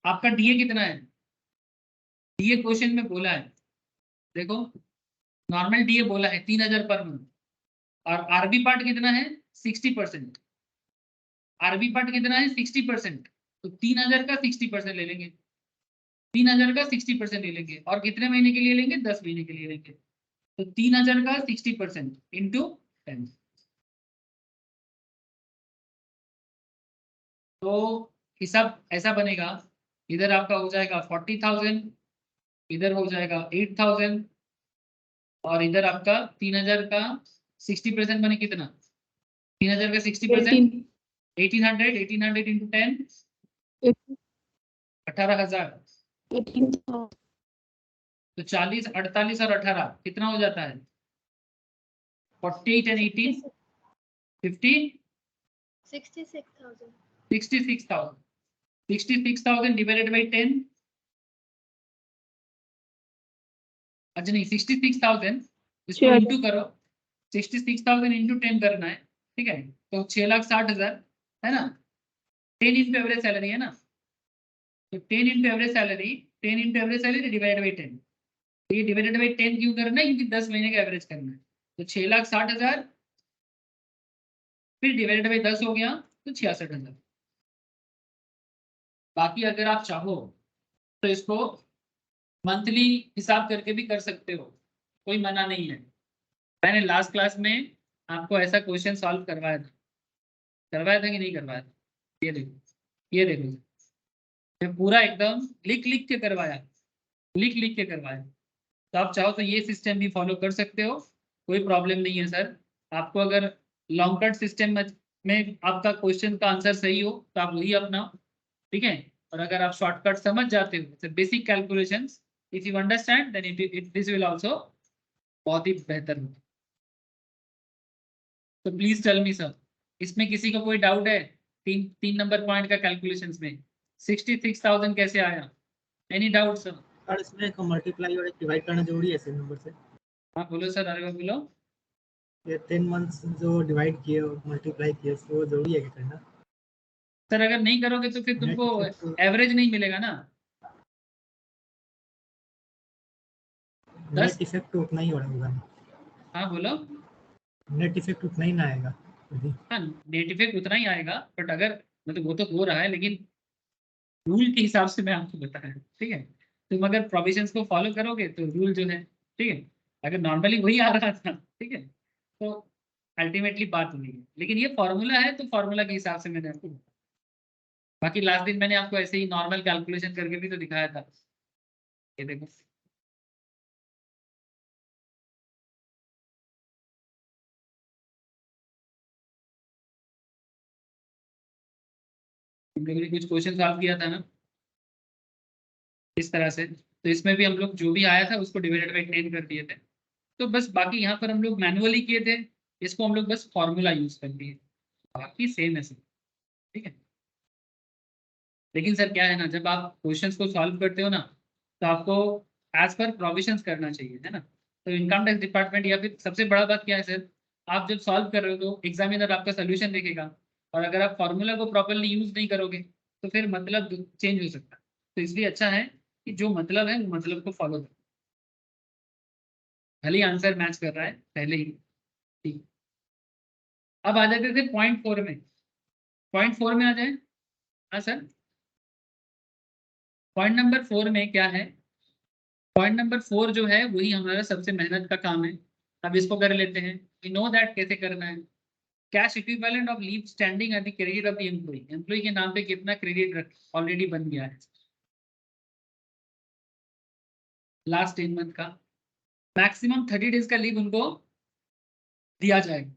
आपका डीए कितना है? डीए क्वेश्चन में बोला है, देखो नॉर्मल डीए बोला है 3,000 पर मंथ, और आरबी पार्ट कितना है? 60%। आरबी पार्ट कितना है? 60%। तो 3,000 का 60% ले लेंगे, 3,000 का 60% ले लेंगे, और कितने महीने के लिए लेंगे? 10 महीने के लिए लेंगे। तो 3,000 का 60% इंटू 10, तो हिसाब ऐसा बनेगा, इधर आपका हो जाएगा 40,000, इधर हो जाएगा 8,000, और इधर आपका 3,000 का 60% बने कितना? 3,000 का 60% 1800, 1800 इंटू 10 18,000। 18,000 तो 40, 48 और 18 कितना हो जाता है? 48 एंड 18 50 66,000 66,000। 66,000 divided by 10। अच्छा नहीं, 66,000 इसको इंटू करो, 66,000 इंटू 10 करना है। ठीक है, तो 6,60,000 है ना। 10 इंटू एवरेज सैलरी है ना, तो 10 into average salary, 10 into average salary divided by 10। तो ये डिवाइडेड बाई 10 क्यों करना है? क्योंकि 10 महीने का एवरेज करना है। तो 6,60,000 फिर डिवाइडेड बाई 10 हो गया तो 66,000। बाकी अगर आप चाहो तो इसको मंथली हिसाब करके भी कर सकते हो, कोई मना नहीं है। मैंने लास्ट क्लास में आपको ऐसा क्वेश्चन सॉल्व करवाया था कि नहीं करवाया था? ये देखो, ये देखो, मैं पूरा एकदम लिख लिख के करवाया, लिख लिख के करवाया। तो आप चाहो तो ये सिस्टम भी फॉलो कर सकते हो, कोई प्रॉब्लम नहीं है सर। आपको अगर लॉन्ग कट सिस्टम में आपका क्वेश्चन का आंसर सही हो तो आप वही अपनाओ। ठीक है, और अगर आप शॉर्टकट समझ जाते हो, basic calculations if you understand then it this will also बहुत ही बेहतर हो। तो प्लीज टेल मी सर, इसमें किसी का कोई डाउट है? तीन तीन नंबर पॉइंट का कैलकुलेशंस में 66,000 कैसे आया? Any doubt sir? और इसमें एक मल्टीप्लाई और एक डिवाइड करना जरूरी है सेम नंबर से। हाँ बोलो सर, अरे बोलो। ये 10 मंथ्स जो डिवाइड किए और मल्टीप्लाई किए वो जरूरी है क्या करना? सर अगर नहीं करोगे तो फिर नेट तुमको इफेक्ट एवरेज नहीं मिलेगा ना। 10, नेट इफेक्ट तो उतना ही होगा। हाँ बोलो। नेट इफेक्ट उतना ही ना आएगा अभी। हाँ नेट इफेक्ट उतना ही आएगा, बट अगर मतलब वो तो हो रहा है, लेकिन रूल के हिसाब से मैं आपको बता रहा हूँ। ठीक है, तुम अगर प्रोविजंस को फॉलो करोगे तो रूल जो है, ठीक है, अगर नॉर्मली वही आ रहा था, ठीक है, तो अल्टीमेटली बात नहीं है। लेकिन ये फॉर्मूला है तो फॉर्मूला के हिसाब से मैंने आपको, बाकी लास्ट दिन मैंने आपको ऐसे ही नॉर्मल कैलकुलेशन करके भी तो दिखाया था। ये देखो, कुछ क्वेश्चन सॉल्व किया था ना इस तरह से, तो इसमें भी हम लोग जो भी आया था उसको डिवाइडेड बाई 10 कर दिए थे। तो बस बाकी यहाँ पर हम लोग मैनुअली किए थे, इसको हम लोग बस फॉर्मूला यूज कर दिए, बाकी सेम है सब। ठीक है, लेकिन सर क्या है ना, जब आप क्वेश्चंस को सॉल्व करते हो ना तो आपको एज पर प्रोविजंस करना चाहिए, है ना। तो इनकम टैक्स डिपार्टमेंट, या फिर सबसे बड़ा बात क्या है सर, आप जब सॉल्व कर रहे हो तो एग्जामिनर आपका सोल्यूशन देखेगा, और अगर आप फॉर्मूला को प्रॉपरली यूज नहीं करोगे तो फिर मतलब चेंज हो सकता है। तो इसलिए अच्छा है कि जो मतलब है वो मतलब को फॉलो करो, भले ही आंसर मैच कर रहा है पहले ही। ठीक, अब आ जाते थे पॉइंट 4 में। पॉइंट 4 में आ जाए। हाँ सर, पॉइंट नंबर 4 में क्या है? पॉइंट नंबर 4 जो है वही हमारा सबसे मेहनत का काम है। अब इसको कर लेते हैं। वी नो दैट कैसे करना है। Cash equivalent of leave standing at the credit of the employee. Employee के नाम पे कितना क्रेडिट ऑलरेडी बन गया है लास्ट 10 मंथ का? मैक्सिमम 30 डेज का लीव उनको दिया जाएगा।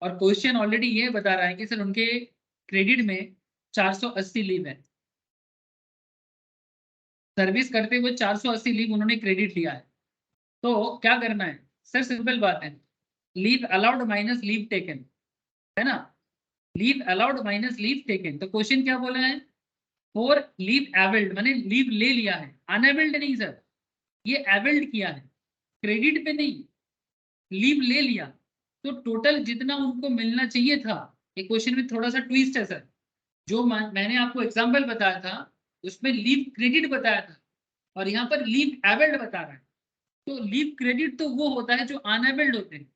और क्वेश्चन ऑलरेडी ये बता रहा है कि सर उनके क्रेडिट में 480 लीव है, सर्विस करते हुए 480 लीव उन्होंने क्रेडिट लिया है। तो क्या करना है सर, सिंपल बात है, leave allowed minus leave taken, है ना, leave allowed minus leave taken. तो क्वेश्चन क्या बोला है, फॉर लीव एवेल्ड, माने लीव ले लिया है, अनएवेल्ड नहीं सर, ये एवेल्ड किया है, क्रेडिट पे नहीं, लीव ले लिया। तो टोटल जितना उनको मिलना चाहिए था, ये क्वेश्चन में थोड़ा सा ट्विस्ट है सर, जो मैंने आपको एग्जांपल बताया था उसमें लीव क्रेडिट बताया था और यहाँ पर लीव एवेल्ड बता रहा है। तो लीव क्रेडिट तो वो होता है जो अनएवेल्ड होते हैं,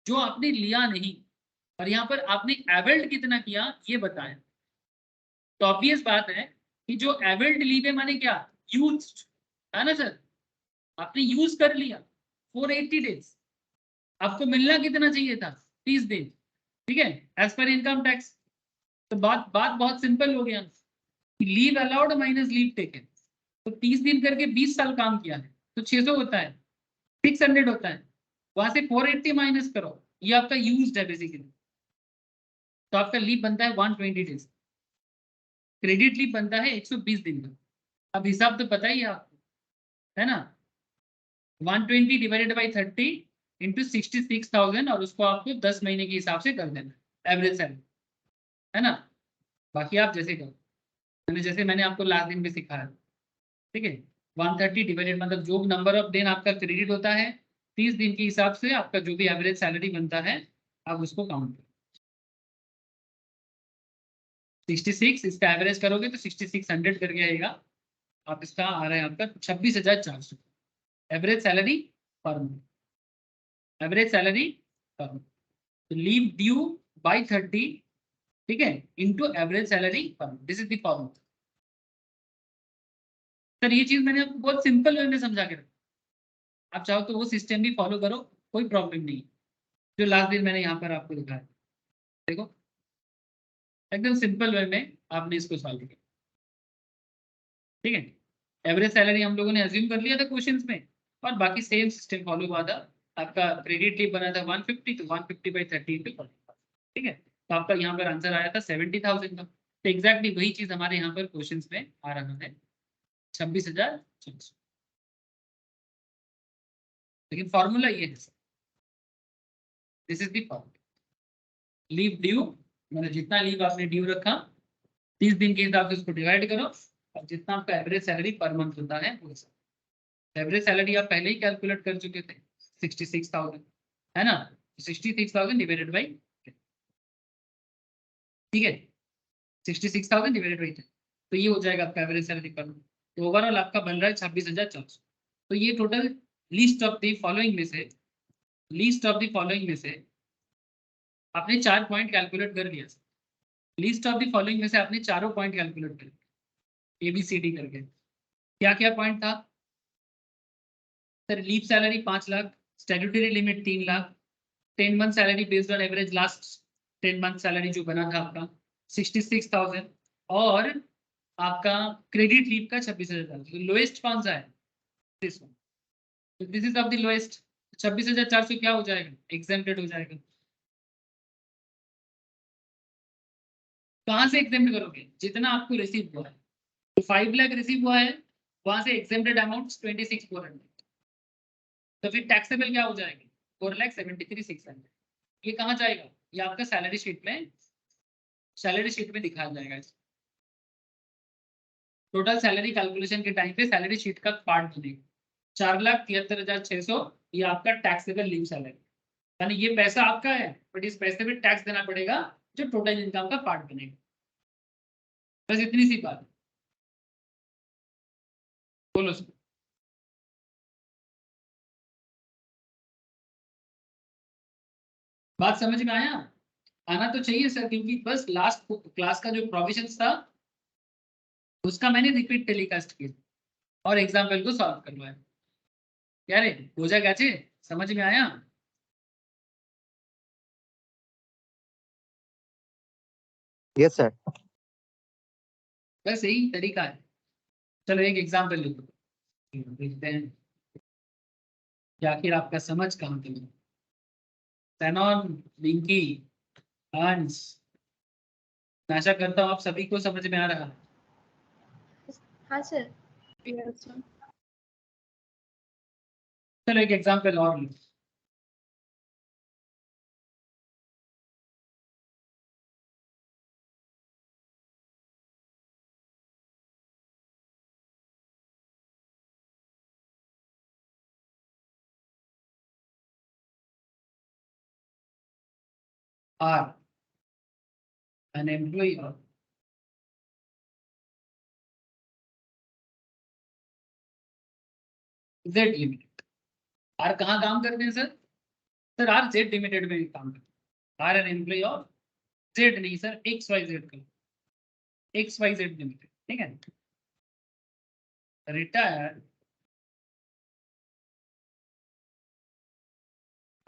जो आपने लिया नहीं, और यहाँ पर आपने एवेल्ड कितना किया ये बताया। तो ऑब्वियस बात है कि जो एवेल्ड लीव है माने क्या, यूज्ड, है ना सर, आपने यूज कर लिया 480 डेज, आपको मिलना कितना चाहिए था, 30 दिन, ठीक है, एज पर इनकम टैक्स। तो बात बात बहुत सिंपल हो गया, leave allowed minus leave taken. तो 30 दिन करके 20 साल काम किया है तो 600 होता है, 600 होता है, वहां से 480 माइनस करो, ये आपका यूज्ड है बेसिकली। तो आपका लीव बनता है 120 डेज, क्रेडिट लीव बनता है 120 दिन का। अब हिसाब तो पता ही है आपको, है ना, 120 डिवाइडेड बाई 30 इंटू 66,000 और उसको आपको 10 महीने के हिसाब से कर देना एवरेज सैलरी, है ना। बाकी आप जैसे करो, जैसे मैंने आपको लास्ट दिन में सिखाया, ठीक है, 130 डिवाइडेड, मतलब जो नंबर ऑफ दिन आपका क्रेडिट होता है 30 दिन के हिसाब से आपका जो भी एवरेज सैलरी बनता है आप उसको काउंट करो। 66 इसका एवरेज करोगे तो 6600 करके आएगा, आप इसका आ रहा है आपका 26,400 average salary per month, average salary पर मंथ। लीव ड्यू बाई 30, ठीक है, into average salary per month, this is the formula. Sir ये चीज मैंने आपको बहुत सिंपल वे में समझा के रखा, आप चाहो तो वो सिस्टम भी फॉलो करो, कोई प्रॉब्लम नहीं, जो लास्ट दिन मैंने यहाँ पर आपको दिखाया, देखो एकदम सिंपल वे में आपने इसको सॉल्व किया, ठीक है। एवरेज सैलरी हम लोगों ने अज्यूम कर लिया था क्वेश्चंस में, और बाकी सेम सिस्टम फॉलो हुआ था। आपका क्रेडिट लीव बना था 150, तो 150 बाई 30 इंटू 40, ठीक है। तो आपका यहाँ पर आंसर आया था 70,000 का। तो एग्जैक्टली वही चीज हमारे यहाँ पर क्वेश्चंस में आ रहा है, 26,400। लेकिन फॉर्मूला ये है, this is the formula, leave due, मतलब जितना लीव आपने ड्यू रखा 30 दिन के हिसाब से उसको डिवाइड करो, और जितना आपका एवरेज सैलरी पर मंथ होता है वो एवरेज सैलरी आप पहले ही कैलकुलेट कर चुके थे 66,000, है ना, 66,000 डिवाइडेड बाई, ठीक है, 66,000 डिवाइडेड बाई 10, तो ये हो जाएगा आपका एवरेज सैलरी पर मंथ। तो ओवरऑल आपका बन रहा है 26,400। तो ये total least of the following में से, लीस्ट ऑफ द फॉलोइंग में से आपने 4 पॉइंट कैलकुलेट कर लिया, लिस्ट ऑफ द फॉलोइंग में से आपने चारों पॉइंट कैलकुलेट कर, ABCD करके। क्या क्या पॉइंट था sir, leave salary 5 lakh, statutory limit 3 lakh, 10 month salary based on average last 10 month salary जो बना था आपका 66,000, और आपका क्रेडिट लीव का 26,000। लोएस्ट कौन सा है, दिस वन, तो this is of the lowest. 26,400 क्या हो जाएगा, एग्जेम्प्टेड हो जाएगा। कहाँ से एग्जेम्प्ट करोगे, जितना आपको रिसीव हुआ है, तो 5 लाख रिसीव हुआ है, वहां से एग्जेम्प्टेड अमाउंट 26,400, तो फिर टैक्सेबल क्या हो जाएगा, 4,73,600। ये कहाँ जाएगा, ये आपका सैलरी शीट में, सैलरी शीट में दिखाया जाएगा। टोटल सैलरी कैलकुलेशन के टाइम पे सैलरी शीट का पार्ट बनेगा 4,73,600, ये आपका टैक्सेबल लीव सैलरी, यानी ये पैसा आपका है बट इस पैसे पे टैक्स देना पड़ेगा जो टोटल इनकम का पार्ट बनेगा। बस इतनी सी बात, बोलो सर। बात समझ में आया, आना तो चाहिए सर, क्योंकि बस लास्ट क्लास का जो प्रोविजन था उसका मैंने रिपीट टेलीकास्ट किया और एग्जाम्पल को सॉल्व करवाया। क्या रे पूजा कैसे समझ में आया, यस सर। बस यही तरीका है। चलो एक एग्जाम्पल लिखो, देखते हैं। या आखिर आपका समझ कहाँ पे? सैनॉन, लिंकी, हंस, मैं आशा करता हूँ आप सभी को समझ में आ रहा है। हाँ सर। चलो एक एग्जाम्पल और लो। R an employee of Z limited. R कहाँ काम करते हैं sir? Sir R Z limited में काम करते हैं। R an employee of Z नहीं सर, एक्स वाई जेड का, एक्स वाई जेड लिमिटेड, ठीक है। Retire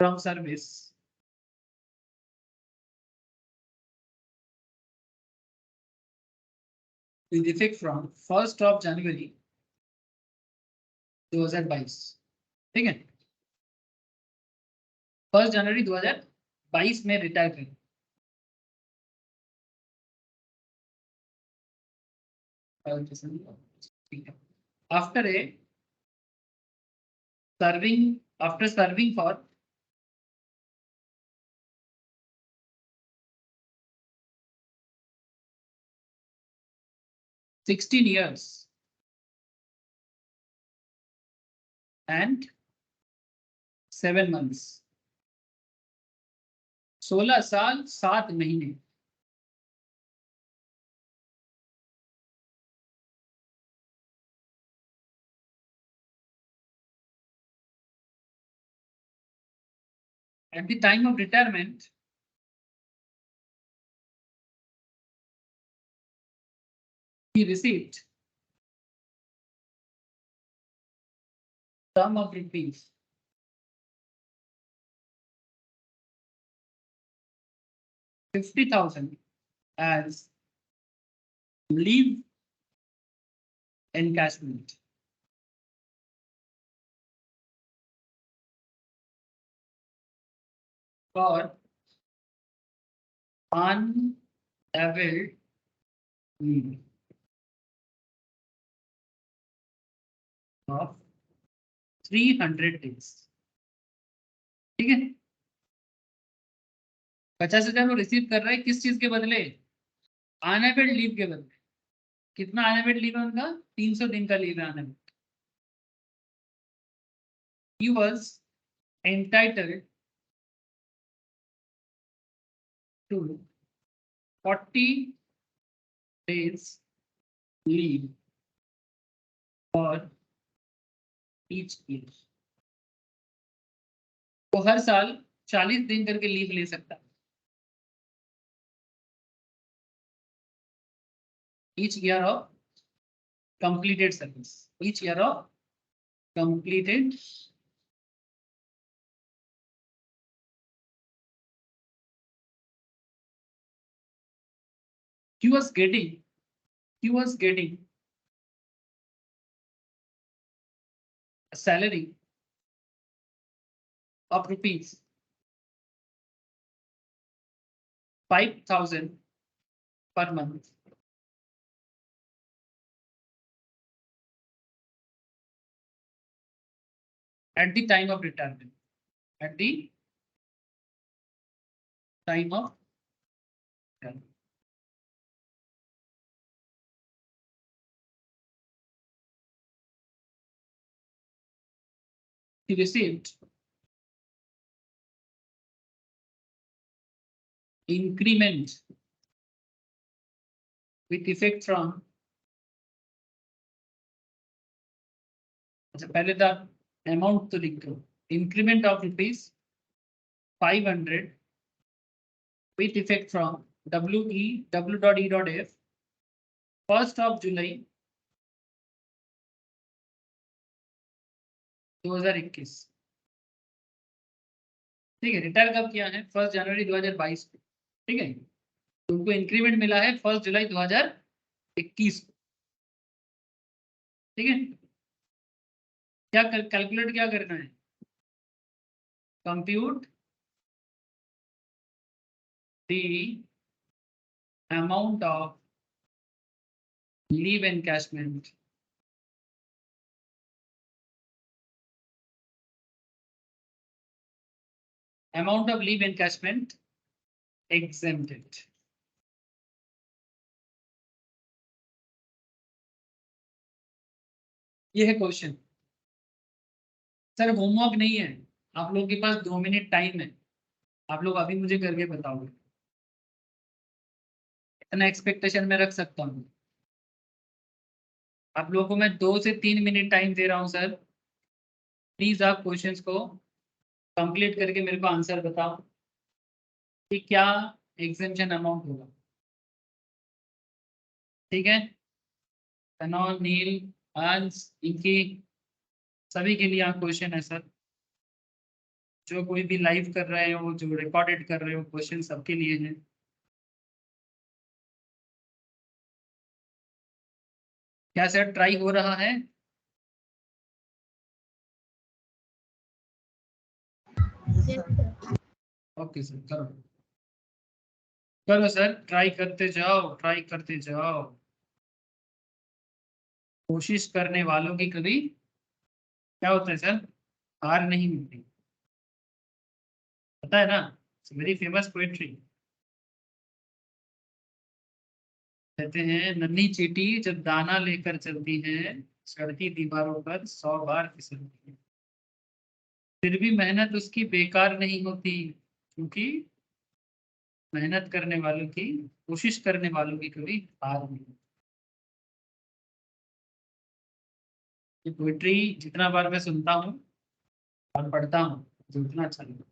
from service with effect from 1st of January 2022, ठीक है। 1 जनवरी 2022 में रिटायर करें। After serving for 16 years and 7 months, 16 साल 7 महीने, at the time of retirement he received sum of rupees 50,000 as leave encashment. For unavailed leave of 300 days, ठीक है। 50,000 वो receive कर रहा है किस चीज के बदले? अनएवेल्ड लीव के बदले। कितना अनएवेल्ड लीव है उनका? 300 दिन का लीव है अनएवेल्ड। He was entitled to 40 days leave for each year. वो हर साल 40 दिन करके लीव ले सकता है। Each year of completed service. Each year of completed he was getting a salary of rupees 5,000 per month at the time of retirement. At the time of retirement. He received increment with effect from, अच्छा पहले तो amount तो लिख दो, increment of rupees 500 with effect from W.E.F 1st of July 2021, ठीक है। Retire कब किया है? 1 जनवरी 2022 को, ठीक है। उनको इंक्रीमेंट मिला है 1 जुलाई 2021 को, ठीक है। क्या कैलकुलेट क्या करना है? compute the amount of leave encashment exempted. ये है क्वेश्चन। सर होमवर्क नहीं है, आप लोगों के पास 2 मिनट टाइम है, आप लोग अभी मुझे करके बताओगे। इतना एक्सपेक्टेशन मैं रख सकता हूँ। आप लोगों को मैं 2 से 3 मिनट टाइम दे रहा हूँ सर। प्लीज आप क्वेश्चंस को कंप्लीट करके मेरे को आंसर बताओ कि क्या एग्जेम्पशन अमाउंट होगा। ठीक है, तनोर, नील, अंश, इनकी सभी के लिए यहाँ क्वेश्चन है सर। जो कोई भी लाइव कर रहे हो, जो रिकॉर्डेड कर रहे हो, क्वेश्चन सबके लिए है। क्या सर ट्राई हो रहा है? Yes, sir. ओके सर, करो करो सर, ट्राई करते जाओ, ट्राई करते जाओ। कोशिश करने वालों की कभी क्या होता है सर, हार नहीं मिलती। पता है ना, इट्स वेरी फेमस पोएट्री। कहते हैं नन्ही चींटी जब दाना लेकर चलती है, चढ़ती दीवारों पर 100 बार फिसलती है, फिर भी मेहनत उसकी बेकार नहीं होती, क्योंकि मेहनत करने वालों की, कोशिश करने वालों की कभी हार नहीं होती। ये पोइट्री जितना बार मैं सुनता हूँ और पढ़ता हूँ, मुझे उतना अच्छा लगता है।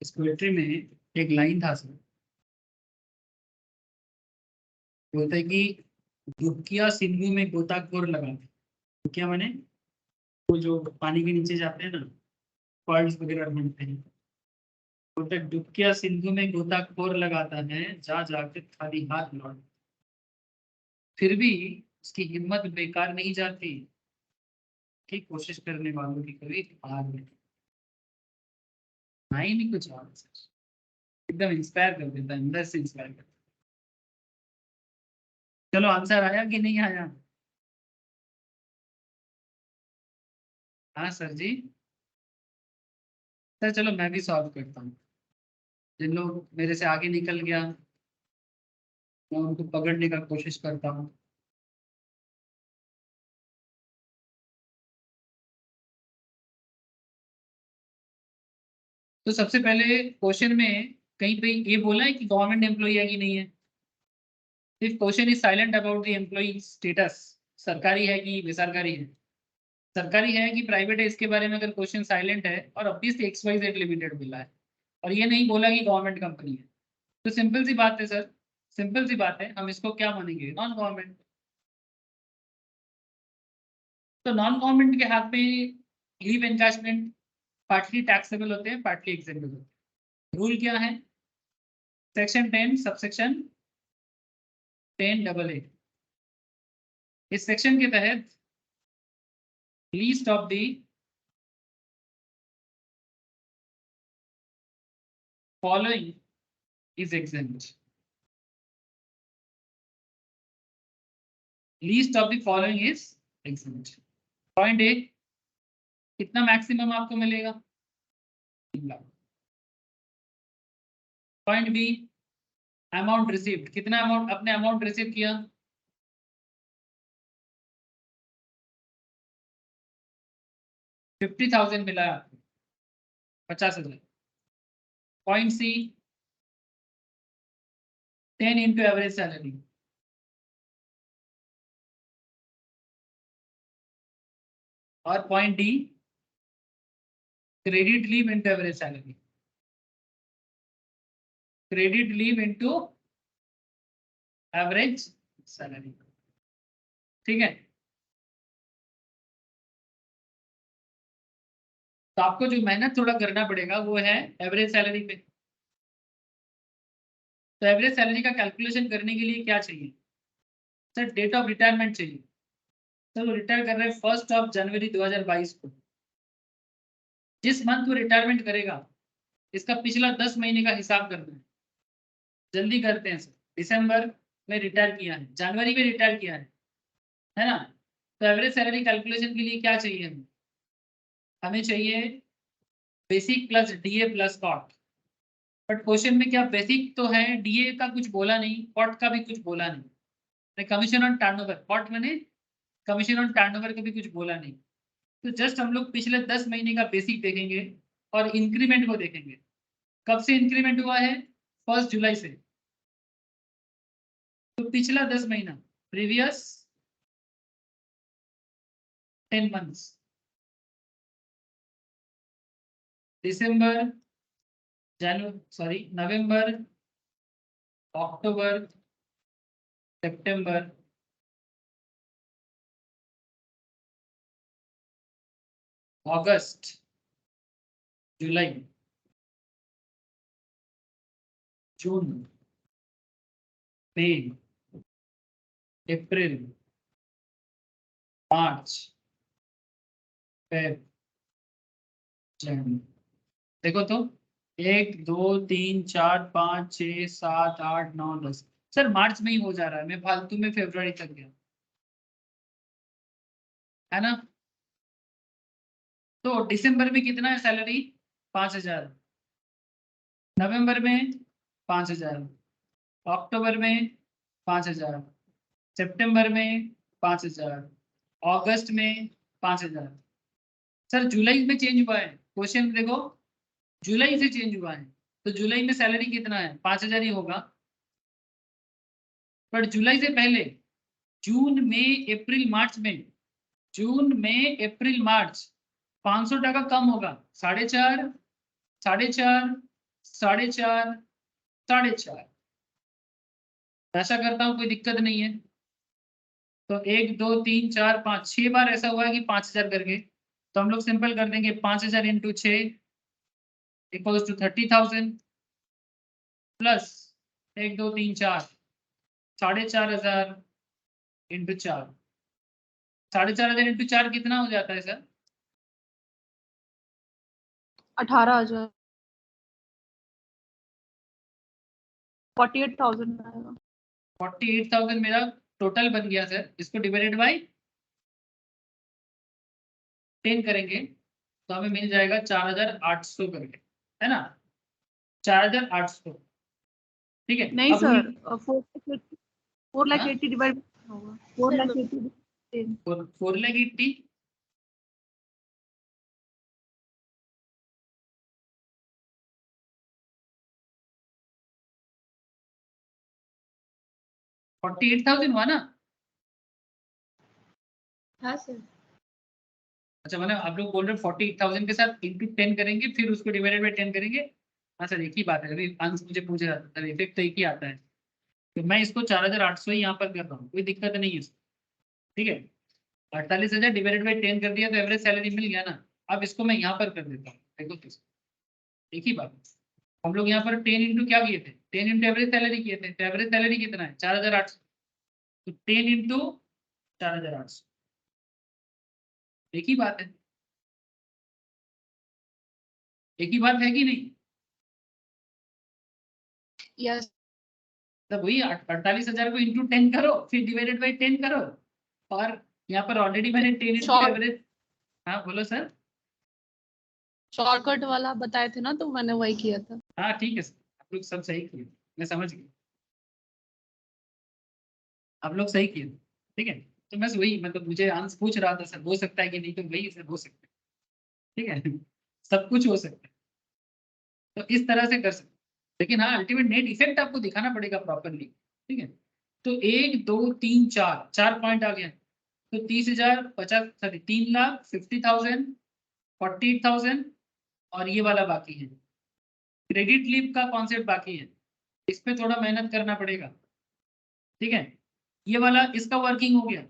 इस पोइट्री में एक लाइन था सर, बोलता है कि डुबकिया सिंधु में गोताखोर लगा था। डुबकिया माने वो जो पानी के नीचे जाते हैं ना, पर्ल्स वगैरह ढूंढते हैं। बोलता है डुबकिया सिंधु में गोताखोर लगाता है, जा जाके खाली हाथ लौट, फिर भी उसकी हिम्मत बेकार नहीं जाती, कि कोशिश करने वालों की कभी हार नहीं। नहीं कुछ और सर, एकदम इंस्पायर कर देता है, अंदर से इंस्पायर कर देता है। चलो आंसर आया कि नहीं आया? हाँ सर जी। सर चलो मैं भी सॉल्व करता हूँ। जिन लोग मेरे से आगे निकल गया, मैं उनको पकड़ने का कोशिश करता हूँ। तो सबसे पहले क्वेश्चन में कहीं पे ये बोला है कि गवर्नमेंट एम्प्लॉई है कि नहीं है। If question is silent about the employee status, सरकारी है कि बेसरकारी है, सरकारी है कि प्राइवेट है, इसके बारे में अगर क्वेश्चन साइलेंट है और ऑब्वियसली XYZ लिमिटेड बोला है और ये नहीं बोला कि गवर्नमेंट कंपनी है, तो सिंपल सी बात है सर, सिंपल सी बात है, हम इसको क्या मानेंगे, नॉन गवर्नमेंट। तो नॉन गवर्नमेंट के हाथ में लीव एनकैशमेंट पार्टली टैक्सेबल होते हैं, पार्टली एग्जेम्पल होते हैं। रूल क्या है? Section 10 subsection 10AA। इस सेक्शन के तहत least of the following is exempt. Least of the following is exempt. Point A, कितना मैक्सिमम आपको मिलेगा? 3 lakh. Point B, amount received, कितना अमाउंट अपने अमाउंट रिसीव किया? 50,000 मिला है आपको, 50,000। Point C, 10 into average salary. और point D, credit leave into average salary. Credit leave into average salary. ठीक है, तो आपको जो मेहनत थोड़ा करना पड़ेगा वो है एवरेज सैलरी पे। तो एवरेज सैलरी का कैलकुलेशन करने के लिए क्या चाहिए सर? डेट ऑफ रिटायरमेंट चाहिए। सर वो रिटायर कर रहे हैं 1 जनवरी 2022 को। जिस मंथ वो रिटायरमेंट करेगा इसका पिछला 10 महीने का हिसाब करना है। जल्दी करते हैं सर। दिसंबर में रिटायर किया है, जनवरी में रिटायर किया है ना? तो एवरेज सैलरी कैलकुलेशन के लिए क्या चाहिए हमें? हमें चाहिए basic plus DA plus cot. But question में क्या बेसिक तो है, डीए का कुछ बोला नहीं, कॉट का भी कुछ बोला नहीं, कमीशन ऑन टर्नओवर, कॉट मैंने कमीशन ऑन टर्नओवर का भी कुछ बोला नहीं। तो जस्ट हम लोग पिछले 10 महीने का बेसिक देखेंगे और इंक्रीमेंट को देखेंगे। कब से इंक्रीमेंट हुआ है? 1 जुलाई से। तो पिछला 10 महीना, प्रीवियस 10 मंथ्स, दिसंबर, नवंबर, अक्टूबर, सितंबर, अगस्त, जुलाई, जून, मई, अप्रैल, मार्च, फेब, जनवरी। देखो तो 1 2 3 4 5 6 7 8 9 10। सर मार्च में ही हो जा रहा है, मैं फालतू में फरवरी तक गया, है ना? तो दिसंबर में कितना है सैलरी? 5000। नवंबर में 5000, अक्टूबर में 5000, सितंबर में 5000, अगस्त में 5000। सर जुलाई में चेंज हुआ है, क्वेश्चन देखो, जुलाई से चेंज हुआ है। तो जुलाई में सैलरी कितना है? 5000 ही होगा। पर जुलाई से पहले जून में अप्रैल मार्च में, जून में अप्रैल मार्च 500 टका कम होगा। 4.5, 4.5, 4.5, 4.5। ऐसा करता हूँ, कोई दिक्कत नहीं है। तो 1 2 3 4 5 6 बार ऐसा हुआ है कि 5000 करके। तो हम लोग सिंपल कर देंगे, 5000 into 6 equals to 30,000 plus 1 2 3 4 4,500 into 4। 4,500 into 4 कितना हो जाता है सर? 18,000, 48,000 आएगा। 48,000 मेरा टोटल बन गया सर। इसको डिवाइडेड बाई 10 करेंगे तो हमें मिल जाएगा 4,800 करके, है ना? 4,800। ठीक है, नहीं अब सर, 4 लाख हाँ 80 डिवाइड होगा, 4 लाख 80 4,80,000। $48,000 हुआ ना? हाँ सर। अच्छा, मैंने आप लोग बोल रहे 48,000 के साथ इंटू 10 करेंगे, फिर उसको डिवाइडेड बाई 10 करेंगे। हाँ सर, एक ही बात है, अभी आंसर मुझे पूछ रहा था, इफेक्ट तो एक ही आता है। तो मैं इसको 4,800 ही यहाँ पर कर रहा हूँ, कोई दिक्कत नहीं है। ठीक है, 48,000 डिवाइडेड बाई 10 कर दिया तो एवरेज सैलरी मिल गया ना। अब इसको मैं यहाँ पर कर देता हूँ, देखो तो एक ही बात। हम लोग यहाँ पर 10 इंटू क्या किए थे? 10 इंटू एवरेज सैलरी किए थे। तो एवरेज सैलरी कितना है? 4,800। तो 10 इंटू 4,800, एक ही बात है, एक ही बात है कि नहीं? यस। तब वही 48,000 को इंटू 10 करो, फिर डिवाइडेड बाई 10 करो। और यहाँ पर ऑलरेडी मैंने 10 इंटू शॉर्ट एवरेज। हाँ बोलो सर। शॉर्टकट वाला बताए थे ना, तो मैंने वही किया था। हाँ ठीक है सर, आप लोग सब सही किए, मैं समझ गया, आप लोग सही किए। ठीक है, तो बस वही, मतलब मुझे आंसर पूछ रहा था सर हो सकता है कि नहीं, तो वही सर हो सकता है। ठीक है, सब कुछ हो सकता है, तो इस तरह से कर सकते हैं। लेकिन हाँ, अल्टीमेट नेट इफेक्ट आपको दिखाना पड़ेगा प्रॉपरली। ठीक है, तो 1 2 3 4 4 पॉइंट आ गया। तो 30,000, 50, सॉरी 3,50,000, 48,000 और ये वाला बाकी है। क्रेडिट लीव का कॉन्सेप्ट बाकी है, इस पे थोड़ा मेहनत करना पड़ेगा। ठीक है, ये वाला इसका वर्किंग हो गया,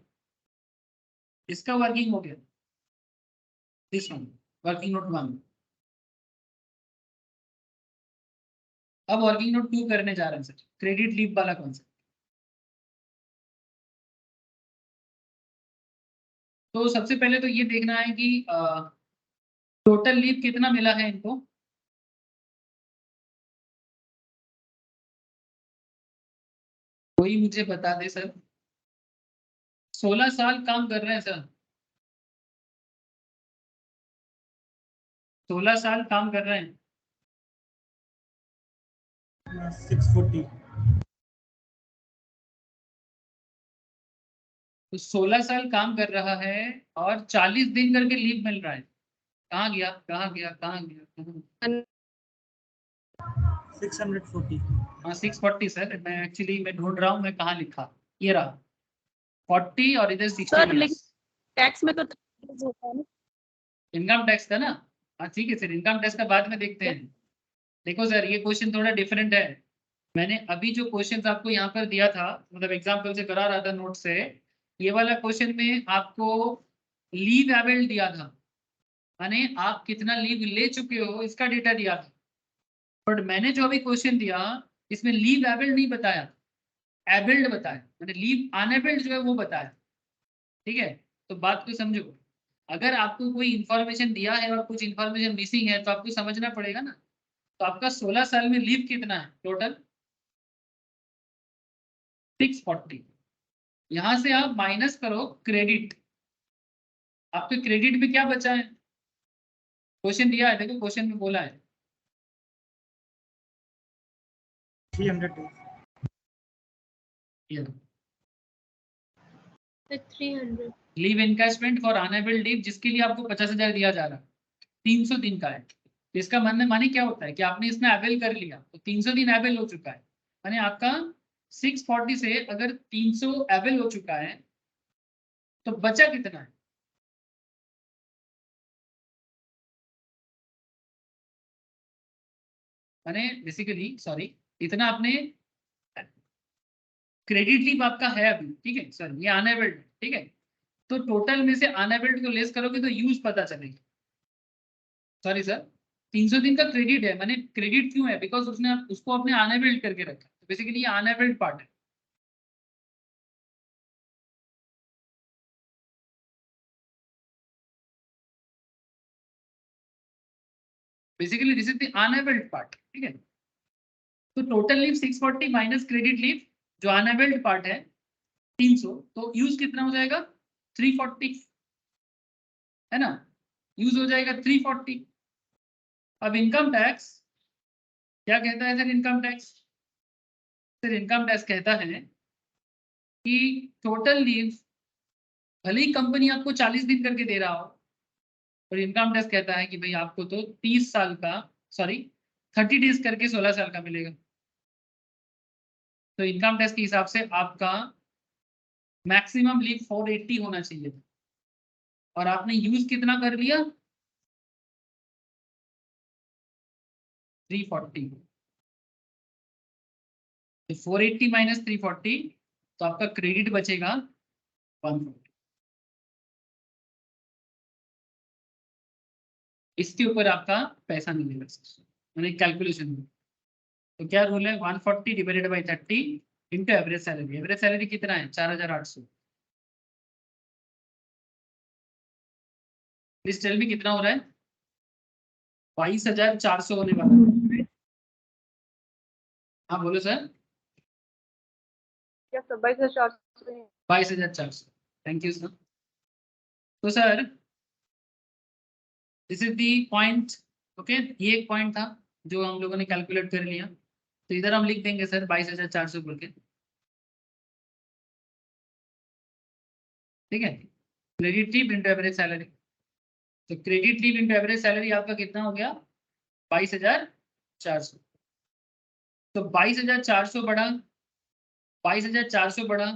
इसका वर्किंग हो गया, दिस वन वर्किंग नोट 1। अब वर्किंग नोट 2 करने जा रहे हैं सर, क्रेडिट लीव वाला कॉन्सेप्ट। तो सबसे पहले तो ये देखना है कि टोटल लीव कितना मिला है इनको। कोई मुझे बता दे सर। 16 साल काम कर रहे हैं सर, 16 साल काम कर रहे हैं। 640। तो 16 साल काम कर रहा है और 40 दिन करके लीव मिल रहा है। कहाँ गया कहाँ गया कहाँ गया कहाँ? 640। हाँ 640 सर, मैं एक्चुअली मैं ढूंढ रहा हूँ मैं कहाँ लिखा, ये रहा 40 और इधर 60 सर years। लेकिन टैक्स में तो 30 days होता है ना। इनकम टैक्स का ना, हाँ ठीक है सर, इनकम टैक्स का बाद में देखते हैं। देखो सर ये क्वेश्चन थोड़ा डिफरेंट है। मैंने अभी जो क्वेश्चन आपको यहाँ पर दिया था, मतलब एग्जाम्पल से करा रहा था नोट से, ये वाला क्वेश्चन में आपको लीव एबल दिया था, माने आप कितना लीव ले चुके हो इसका डेटा दिया था। बट मैंने जो अभी क्वेश्चन दिया इसमें लीव एबल्ड नहीं बताया, एबल्ड बताया, मैंने लीव अनएबल्ड जो है वो बताया। ठीक है, तो बात को समझो। अगर आपको कोई इंफॉर्मेशन दिया है और कुछ इंफॉर्मेशन मिसिंग है तो आपको समझना पड़ेगा ना। तो आपका 16 साल में लीव कितना है टोटल, 640। यहां से आप माइनस करो क्रेडिट, आपके क्रेडिट में क्या बचा है, क्वेश्चन दिया है, देखो क्वेश्चन में बोला है 300 days। ये 300 लीव एनकैशमेंट फॉर अनएबल्ड लीव, जिसके लिए आपको 50,000 दिया जा रहा है, 300 दिन का है। तो इसका माने क्या होता है कि आपने इसमें एबल कर लिया तो 300 दिन एबल हो चुका है, माने आपका 640 से अगर 300 एबल हो चुका है तो बचा कितना है, माने बेसिकली सॉरी इतना आपने क्रेडिट लीव आपका है अभी, ठीक है सर, ये अनएबल्ड है, ठीक है। तो टोटल में से अनएबल्ड को लेस करोगे तो यूज पता चलेगा। सॉरी सर, 300 दिन का क्रेडिट है, माने क्रेडिट क्यों है, बिकॉज उसने उसको अपने अनएबल्ड करके रखा, तो बेसिकली ये अनएबल्ड पार्ट है। Basically this is the unavailed part, ठीक है। तो total leave 640 minus credit leave जो अनएबल्ड पार्ट है 300, तो यूज कितना हो जाएगा 340, है ना, यूज हो जाएगा 340। अब इनकम टैक्स क्या कहता है sir, income tax, sir income tax कहता है कि टोटल लीव, भले ही कंपनी आपको 40 दिन करके दे रहा हो, और इनकम टैक्स कहता है कि भाई आपको तो 30 साल का, सॉरी 30 डेज करके 16 साल का मिलेगा। तो इनकम टैक्स के हिसाब से आपका मैक्सिमम लीव 480 होना चाहिए था, और आपने यूज कितना कर लिया 340। तो 480 माइनस 340, तो आपका क्रेडिट बचेगा 140। इसके ऊपर आपका पैसा मिलेगा, मैंने कैलकुलेशन में। तो क्या रूल है, 140 divided by 30 into average salary. Average salary कितना है 4800। प्लीज टेल मी कितना हो रहा है, 22,400 होने वाला है। हाँ बोलो सर। क्या सर 22,400 है? 22,400, थैंक यू सर। तो sir this is the point, okay, ये एक पॉइंट था जो हम लोगों ने कैलकुलेट कर लिया। तो इधर हम लिख देंगे सर 22,400 बोल के, ठीक है। Credit leave into average salary, तो credit leave into average salary आपका कितना हो गया 22,400। तो 22,400 बढ़ा, 22,400 बढ़ा,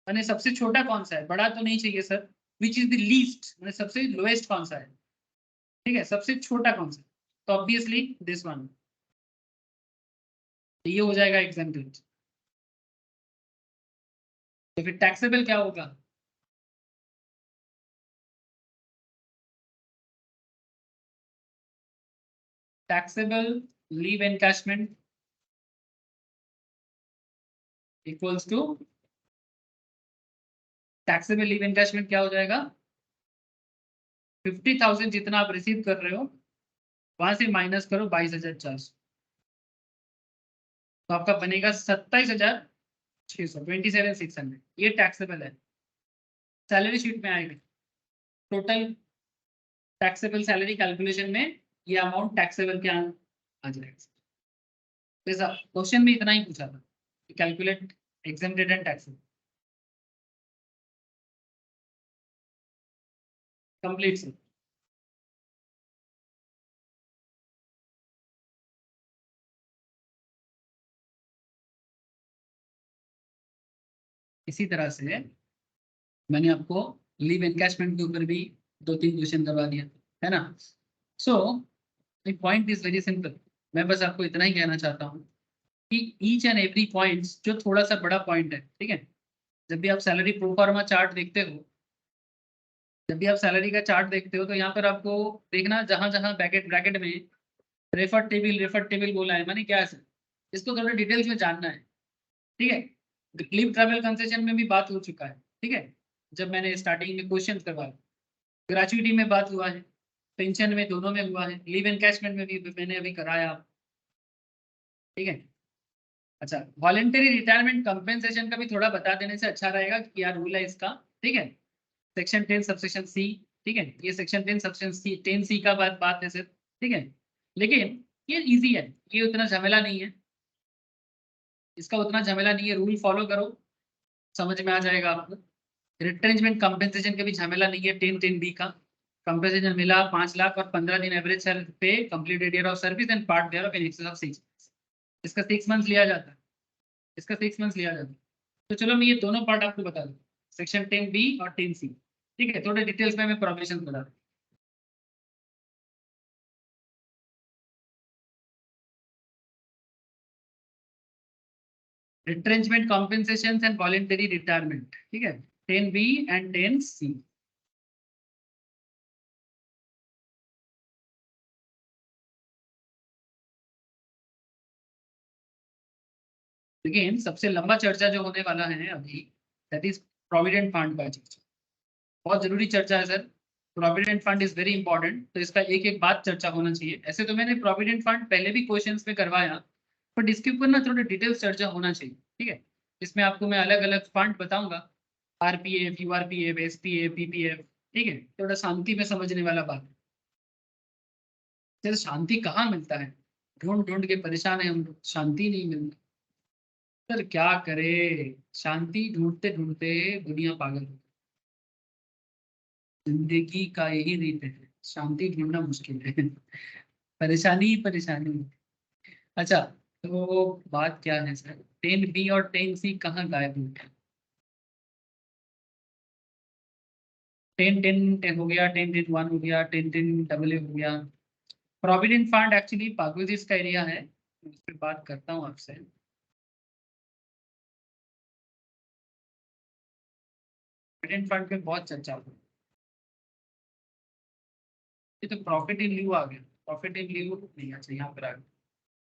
मैंने सबसे छोटा कौन सा है, बड़ा तो नहीं चाहिए sir, which is the least, मैंने सबसे लोएस्ट कौन सा है, ठीक है, सबसे छोटा कौन सा, तो ऑब्वियसली दिस वन, ये हो जाएगा एग्जाम्पल। तो फिर टैक्सेबल क्या होगा? Taxable leave encashment equals to taxable leave encashment क्या हो जाएगा? 50,000 जितना आप रिसीव कर रहे हो वहां से माइनस करो 22,400, तो आपका बनेगा 27,600, 27,600। ये टैक्सेबल है, सैलरी शीट में आएगा। टोटल टैक्सेबल सैलरी कैलकुलेशन में ये अमाउंट टैक्सेबल क्या आ जाएगा। क्वेश्चन में इतना ही पूछा था, calculate exempted and taxable. Complete sir. इसी तरह से मैंने आपको लीव एनकैशमेंट के ऊपर भी 2-3 क्वेश्चन करवा दिया, है ना। So point is very simple. मैं बस आपको इतना ही कहना चाहता हूँ कि ईच एंड एवरी पॉइंट जो थोड़ा सा बड़ा पॉइंट है, ठीक है, जब भी आप सैलरी प्रोफार्मा चार्ट देखते हो, जब भी आप सैलरी का चार्ट देखते हो तो यहाँ पर आपको देखना जहां जहां ब्रैकेट ब्रैकेट में रेफर टेबल बोला है, माने क्या है सर, इसको थोड़ा डिटेल्स में जानना है, ठीक है। लीव ट्रैवल कंसेशन में भी बात हो चुका है, ठीक है, जब मैंने स्टार्टिंग में क्वेश्चन करवाया। ग्रेचुइटी में बात हुआ है, पेंशन में, दोनों में हुआ है, लीव एनकैशमेंट में भी मैंने अभी कराया, ठीक है। अच्छा, वॉलेंटरी रिटायरमेंट कंपेंसेशन का भी थोड़ा बता देने से अच्छा रहेगा कि क्या रूल है इसका, ठीक है। सेक्शन 10 सबसेक्शन सी, ठीक है, ये सेक्शन 10 सबसेक्शन सी 10C का बात है सर, ठीक है। लेकिन ये इजी है, ये उतना झमेला नहीं है, इसका उतना झमेला नहीं है, रूल फॉलो करो समझ में आ जाएगा आपको। रिट्रेंचमेंट कंपेंसेशन का भी झमेला नहीं है, 10-10B का कंपेंसेशन मिला 5 लाख और 15 दिन एवरेज सैलरी पे completed year of service and part thereof in excess of 6, इसका 6 मंथ्स लिया जाता है, इसका 6 मंथ्स लिया जाता है। तो चलो मैं ये दोनों पार्ट आपको बता दूं, सेक्शन 10B और 10C, ठीक है, थोड़े डिटेल्स में मैं प्रोविजन बता दूं। Retrenchment compensation and voluntary retirement, ठीक है, 10B एंड 10C। लेकिन सबसे लंबा चर्चा जो होने वाला है अभी, दैट इज प्रोविडेंट फंड का चर्चा, बहुत जरूरी चर्चा है sir. Provident fund is very important, तो इसका एक एक बात चर्चा होना चाहिए। ऐसे तो मैंने प्रोविडेंट फंड पहले भी क्वेश्चंस में करवाया, बट इसके ऊपर ना थोड़ा डिटेल्स चर्चा होना चाहिए, ठीक है। इसमें आपको मैं अलग अलग फंड बताऊंगा, RPF, URPF, SPF, PPF, ठीक है, थोड़ा शांति में समझने वाला बात है। सर शांति कहाँ मिलता है, ढूंढ ढूंढ के परेशान है हम लोग, शांति नहीं मिलता। सर क्या करे, शांति ढूंढते ढूंढते दुनिया पागल हो, जिंदगी का यही रीत है, शांति ढूंढना मुश्किल है। परेशानी ही परेशानी। अच्छा, तो बात क्या है सर, 10B और 10C कहाँ गायब हो गया? 10-10 हो गया, 10-10-1 हो गया, 10-10AA हो गया। प्रोविडेंट फंड एक्चुअली पागोजिस का एरिया है, उस पर बात करता हूँ आपसे। प्रोविडेंट फंड पे बहुत चर्चा हो, ये तो प्रॉफिट इन ल्यू आ गया, प्रॉफिट इन ल्यू नहीं, अच्छा यहाँ पर आ गया,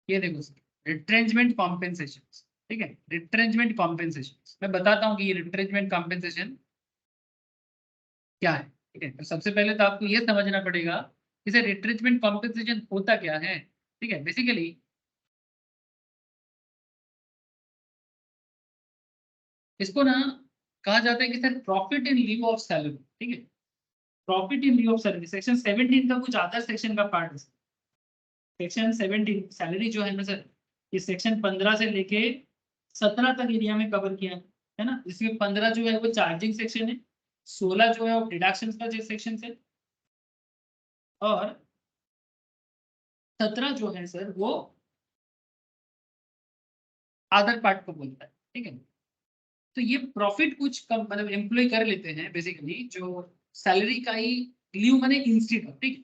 ये देखो सर, रिट्रेंचमेंट कॉम्पेंसेशन, ठीक है, रिट्रेंचमेंट कॉम्पेंसेशन मैं बताता हूँ कि ये रिट्रेंचमेंट कॉम्पेंसेशन क्या है, ठीक है। तो सबसे पहले तो आपको ये समझना पड़ेगा इसे रिट्रेंचमेंट कॉम्पेंसेशन होता क्या है, ठीक है। बेसिकली इसको ना कहा जाता है कि sir profit in lieu of salary, ठीक है, profit in lieu of salary section 17 का कुछ अदर सेक्शन का पार्ट है। सेक्शन 17 सैलरी जो है ना सर, ये सेक्शन 15 से लेके 17 तक एरिया में कवर किया है ना। इसमें 15 जो है वो चार्जिंग सेक्शन है, 16 जो है वो डिडक्शन का सेक्शन है, और 17 जो है सर वो अदर पार्ट को बोलता है, ठीक है। तो ये प्रॉफिट कुछ कम मतलब एम्प्लॉय कर लेते हैं बेसिकली, जो सैलरी का ही लीव मैंने इंस्टीड ऑफ, ठीक है।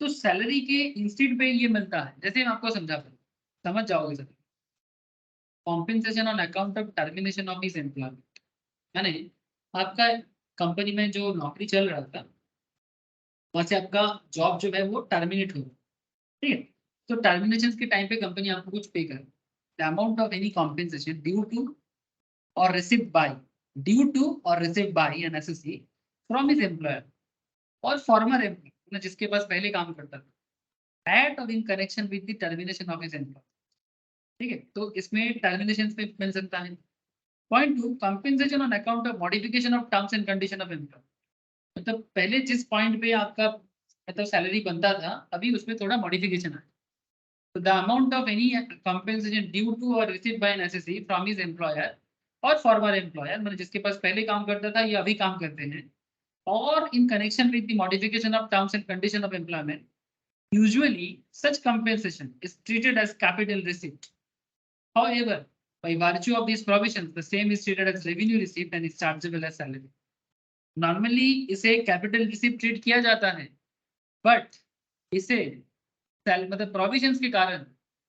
तो सैलरी के इंस्टीड पे ये मिलता है, जैसे मैं आपको समझ जाओगे sir, compensation on account of termination of his employment, यानी आपका कंपनी में जो नौकरी चल रहा था वहां से आपका जॉब जो है वो टर्मिनेट हो, ठीक है। तो टर्मिनेशन के टाइम पे कंपनी आपको कुछ पे करे, the amount of any compensation due to or received by due to or received by an associate from his employer or former employer, मतलब जिसके पास पहले काम करता था, at or in connection with the termination of his employer, ठीक है। तो इसमें टर्मिनेशन पे मिल सकता है। Point 2, compensation on account of modification of terms and condition of employee, मतलब पहले जिस पॉइंट पे आपका मतलब सैलरी बनता था अभी उसमें थोड़ा मॉडिफिकेशन है। तो the amount of any compensation due to or received by an assessee from his employer or former employer, मतलब जिसके पास पहले काम करता था या अभी काम करते हैं, और in connection with the modification of terms and condition of employment, usually such compensation is treated as capital receipt. However, by virtue of these provisions, the same is treated as revenue receipt and is chargeable as salary. Normally इसे capital receipt treat किया जाता है, but इसे मतलब provisions के कारण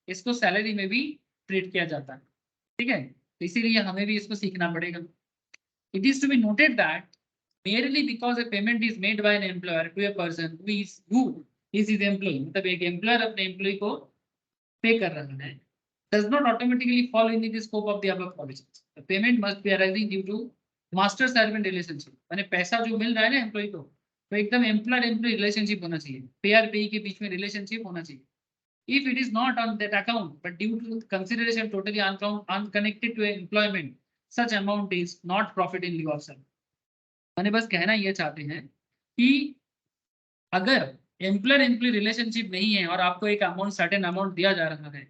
इसको salary में भी ट्रीट किया जाता है, ठीक है। तो इसीलिए हमें भी इसको सीखना पड़ेगा। It is to be noted that merely because a payment is made by an employer to a person who is his employee, मतलब एक एम्प्लॉयर अपने एम्प्लॉय को पे कर रहा है, does not automatically fall in the scope of the above provisions. The payment must be arising due to master servant relationship, माने पैसा जो मिल रहा है ना एम्प्लॉय को, तो एकदम एम्प्लॉयर एम्प्लॉय रिलेशनशिप होना चाहिए, पेयर पेई के बीच में रिलेशनशिप होना चाहिए। If it is not on that account but due to consideration totally unconnected to employment, such amount is not profit in lieu of salary. मैंने बस कहना ये चाहते हैं कि अगर एम्प्लॉयर एम्प्लॉय रिलेशनशिप नहीं है और आपको एक अमाउंट सर्टेन अमाउंट दिया जा रहा है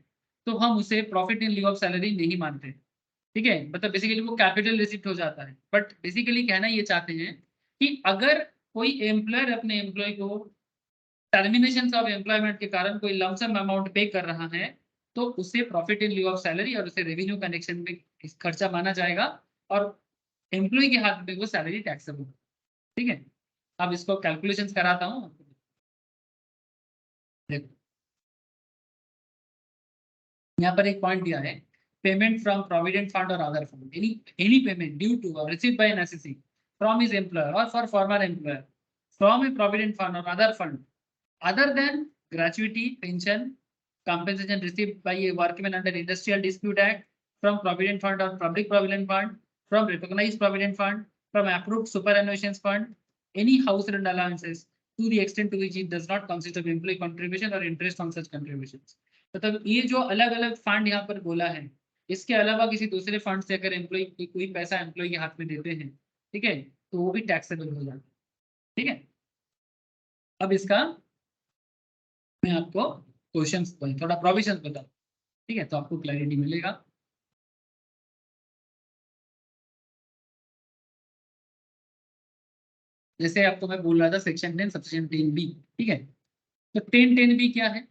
तो हम उसे प्रॉफिट इन लिeu ऑफ सैलरी नहीं मानते, ठीक है। मतलब बेसिकली वो कैपिटल रिसिप्ट हो जाता है। बट बेसिकली कहना ये चाहते हैं कि अगर कोई एम्प्लॉयर अपने एम्प्लॉय को टर्मिनेशन ऑफ एम्प्लॉयमेंट के कारण कोई लमसम अमाउंट पे कर रहा है तो उसे प्रॉफिट इन लिeu ऑफ सैलरी और उसे रेवेन्यू कनेक्शन में खर्चा माना जाएगा और एम्प्लॉय के हाथ में वो सैलरी टैक्सेबल, ठीक है। अब इसको कैलकुलेशंस कराता हूँ, देखो यहाँ पर एक पॉइंट दिया है, payment from provident fund or other fund, any payment due to or received by an assessee from his employer or for former employer from a provident fund or other fund other than gratuity, pension, compensation received by a workman under Industrial Dispute Act, from Provident Fund or Public Provident Fund, from recognized Provident Fund, from approved superannuation fund, any house rent allowances to the extent to which it does not consist of employee contribution or interest on such contributions. मतलब ये जो अलग अलग fund यहाँ पर बोला है, इसके अलावा किसी दूसरे फंड से अगर एम्प्लॉय कोई पैसा एम्प्लॉय के हाथ में देते हैं, ठीक है, तो वो भी टैक्सेबल हो जाता है, ठीक है। अब इसका मैं आपको क्वेश्चंस थोड़ा प्रोविजंस बताऊं, ठीक है, तो आपको क्लैरिटी मिलेगा। जैसे आपको मैं बोल रहा था सेक्शन 10 सबसेक्शन 10B, ठीक है। तो 10B क्या है,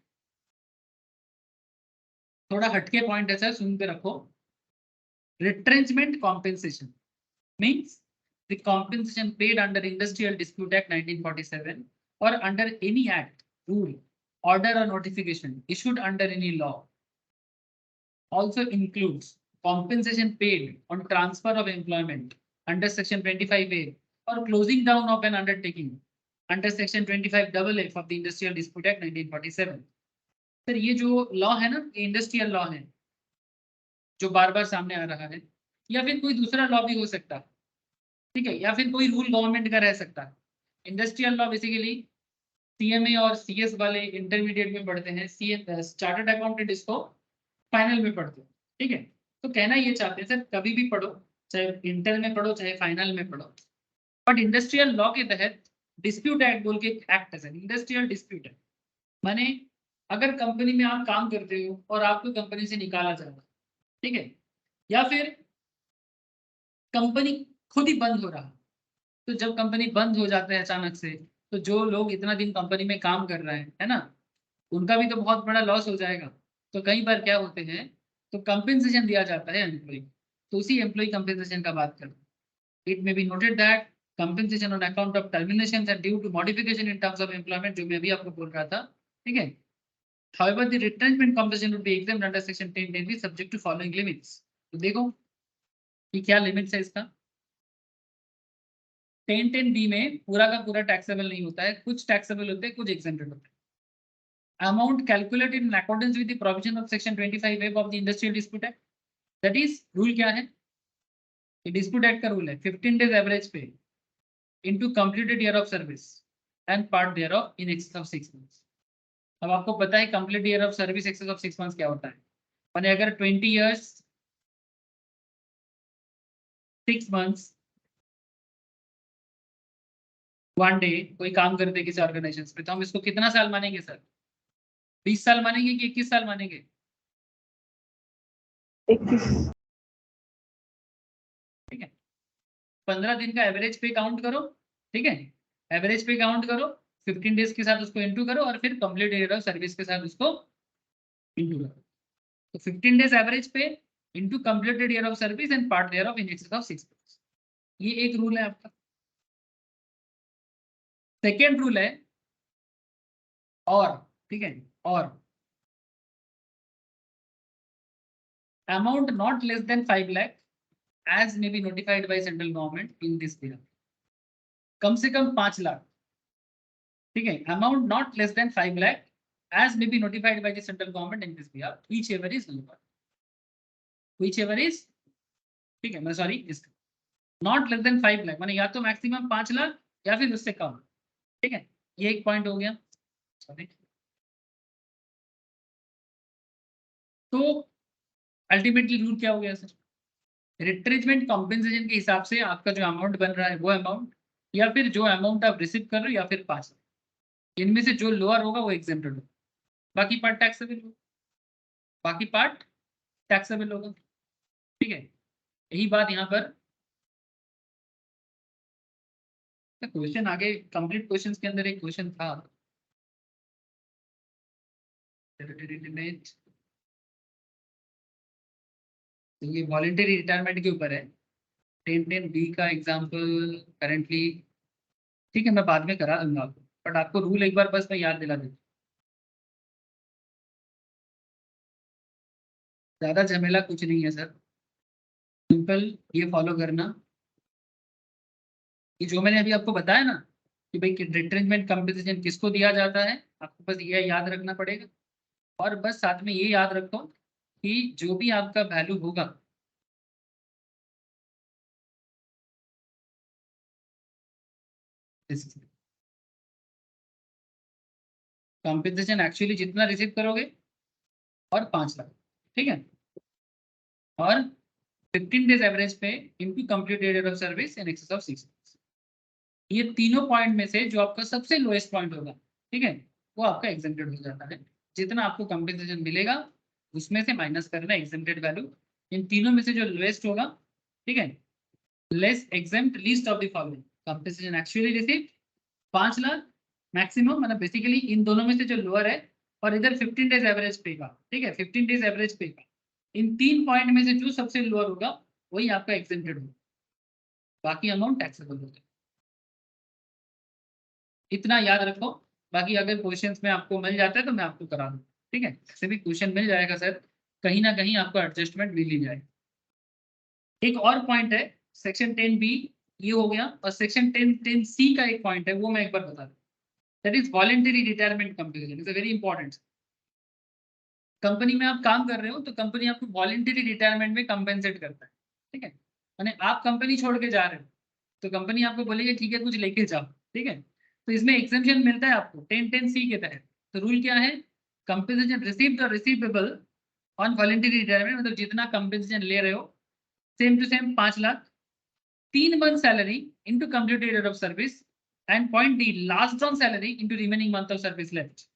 थोड़ा हटके पॉइंट है सर, सुन के रखो। Retrenchment compensation means the compensation paid under industrial dispute act 1947 or under any act, rule, order or notification issued under any law. Also includes compensation paid on transfer of employment under section 25A or closing down of an undertaking under section 25AA of the Industrial Dispute Act 1947. Sir ये जो law है ना, industrial law है जो बार बार सामने आ रहा है, या फिर कोई दूसरा लॉ भी हो सकता है, ठीक है, या फिर कोई रूल गवर्नमेंट का रह सकता है। इंडस्ट्रियल लॉ बेसिकली सीएमए और सीएस वाले इंटरमीडिएट में पढ़ते हैं, चार्टर्ड अकाउंटेंट इसको फाइनल में पढ़ते हैं, ठीक है। तो कहना ये चाहते हैं सर कभी भी पढ़ो, चाहे इंटर में पढ़ो चाहे फाइनल में पढ़ो, बट इंडस्ट्रियल लॉ के तहत डिस्प्यूट एक्ट बोल के एक्ट है सर, इंडस्ट्रियल डिस्प्यूट है। माने अगर कंपनी में आप काम करते हो और आपको कंपनी से निकाला जा रहा है, ठीक है, या फिर कंपनी खुद ही बंद हो रहा है, तो जब कंपनी बंद हो जाता है अचानक से, तो जो लोग इतना दिन कंपनी में काम कर रहे हैं, है ना, उनका भी तो बहुत बड़ा लॉस हो जाएगा। तो कई बार क्या होते हैं, तो कंपेंसेशन दिया जाता है एम्प्लॉय, तो उसी एम्प्लॉय कंपेंसेशन का बात करते हैं। It may be noted that compensation on account of termination and due to modification in terms of employment, जो मैं भी आपको बोल रहा था, ठीक है। However, the retrenchment compensation would be exempt under section 10 subject to following limits. तो देखो कि क्या लिमिट्स है इसका, 10(10)(b) में पूरा का पूरा टैक्सेबल नहीं होता है, कुछ टैक्सेबल होते हैं, कुछ एग्जेम्प्टेड होते हैं। Amount calculated in accordance with the provision of section 25A of the industrial dispute act. That is rule क्या है, डिस्प्यूट एक्ट का रूल है 15 days average pay into completed year of service and part thereof in excess of 6 months। अब आपको पता है complete year of service excess of 6 months क्या होता है, माने अगर 20 years 6 months 1 day कोई काम करते हैं किसी ऑर्गेनाइजेशन पे, तो हम इसको कितना साल मानेंगे सर, 20 साल मानेंगे कि 21 साल मानेंगे? 21। ठीक है, 15 दिन का एवरेज पे काउंट करो, ठीक है, एवरेज पे काउंट करो, 15 डेज के साथ उसको इंटू करो और फिर कंप्लीट ईयर ऑफ सर्विस के साथ उसको इंटू करो। तो 15 days average pay into completed year of service and part thereof in excess of 6 months। ये एक रूल है आपका। सेकेंड रूल है और, ठीक है, और amount not less than 5 lakh as may be notified by central government in this year। कम से कम 5 लाख, ठीक है, amount not less than 5 lakh as may be notified by the central government in this year, whichever is lower, whichever is, ठीक है, मैं sorry, इसका not less than 5 lakh माने या तो मैक्सिमम 5 लाख या फिर उससे कम, ठीक है, ये एक पॉइंट हो गया। सॉरी, तो अल्टीमेटली रूल क्या हो गया सर, रिट्रेजमेंट कॉम्पेंसेशन के हिसाब से आपका जो अमाउंट बन रहा है वो अमाउंट, या फिर जो अमाउंट आप रिसीव कर रहे हो, या फिर पास, इनमें से जो लोअर होगा वो एग्जेम्प्टेड होगा, बाकी पार्ट टैक्सेबल होगा, बाकी पार्ट टैक्सेबल होगा, ठीक है। यही बात यहाँ पर क्वेश्चन आगे कंप्लीट क्वेश्चंस के अंदर एक क्वेश्चन था, तो ये वॉलंटरी रिटायरमेंट के ऊपर है, 10(10)(b) का एग्जांपल करेंटली, ठीक है, मैं बाद में करा दूंगा आपको, बट आपको रूल एक बार बस मैं याद दिला दूँ, ज्यादा झमेला कुछ नहीं है सर, सिंपल ये फॉलो करना कि जो मैंने अभी आपको बताया ना कि भाई रिट्रेंचमेंट कंपनसेशन किसको दिया जाता है, आपको बस ये याद रखना पड़ेगा। और बस साथ में ये याद रखो कि जो भी आपका वैल्यू होगा, कंपनसेशन एक्चुअली जितना रिसीव करोगे और 5 लाख, ठीक है, और 15 days average pay into complete year of service in excess of 6 months। ये तीनों पॉइंट में से जो आपका सबसे लोएस्ट पॉइंट होगा, ठीक है, वो आपका एग्जेम्प्टेड हो जाता है। जितना आपको कंपनसेशन मिलेगा उसमें से माइनस करना एग्जेम्प्टेड वैल्यू, इन तीनों में से जो लोएस्ट होगा, ठीक है, less exempt least of the following, compensation actually receive 5 lakh maximum, मतलब बेसिकली इन दोनों में से जो लोअर है, और इधर 15 डेज एवरेज पे का, ठीक है, 15 डेज एवरेज पे का, इन तीन पॉइंट में से जो सबसे लोअर होगा वही आपका एग्जेम्प्टेड होगा, बाकी अमाउंट टैक्सेबल होगा। इतना याद रखो, बाकी अगर क्वेश्चंस में आपको मिल जाता है तो मैं आपको करा दूँ, ठीक है, ऐसे भी क्वेश्चन मिल जाएगा सर, कहीं ना कहीं आपको एडजस्टमेंट मिल ही जाएगा। एक और पॉइंट है सेक्शन 10(b), ये हो गया, और सेक्शन 10(10)(c) का एक पॉइंट है वो मैं एक बार बता दूँ, that is voluntary retirement compensation, is a very important. Company में आप काम कर रहे हो तो कंपनी आपको वॉलंटरी रिटायरमेंट में कंपेंसेट करता है, ठीक है, माने आप कंपनी छोड़ के जा रहे हो तो कंपनी आपको बोलेगी ठीक है कुछ लेके जाओ, ठीक है, तो इसमें एक्सेम्पशन मिलता है आपको 10(10)(c) के तहत। तो रूल क्या है, कंपेंसेशन रिसीव्ड और रिसीवेबल ऑन वॉलंटरी रिटायरमेंट, मतलब जितना कंपेंसेशन ले रहे हो same to same 5 lakh, 3 month salary into completed year of service, and point D last on salary into remaining month of service left.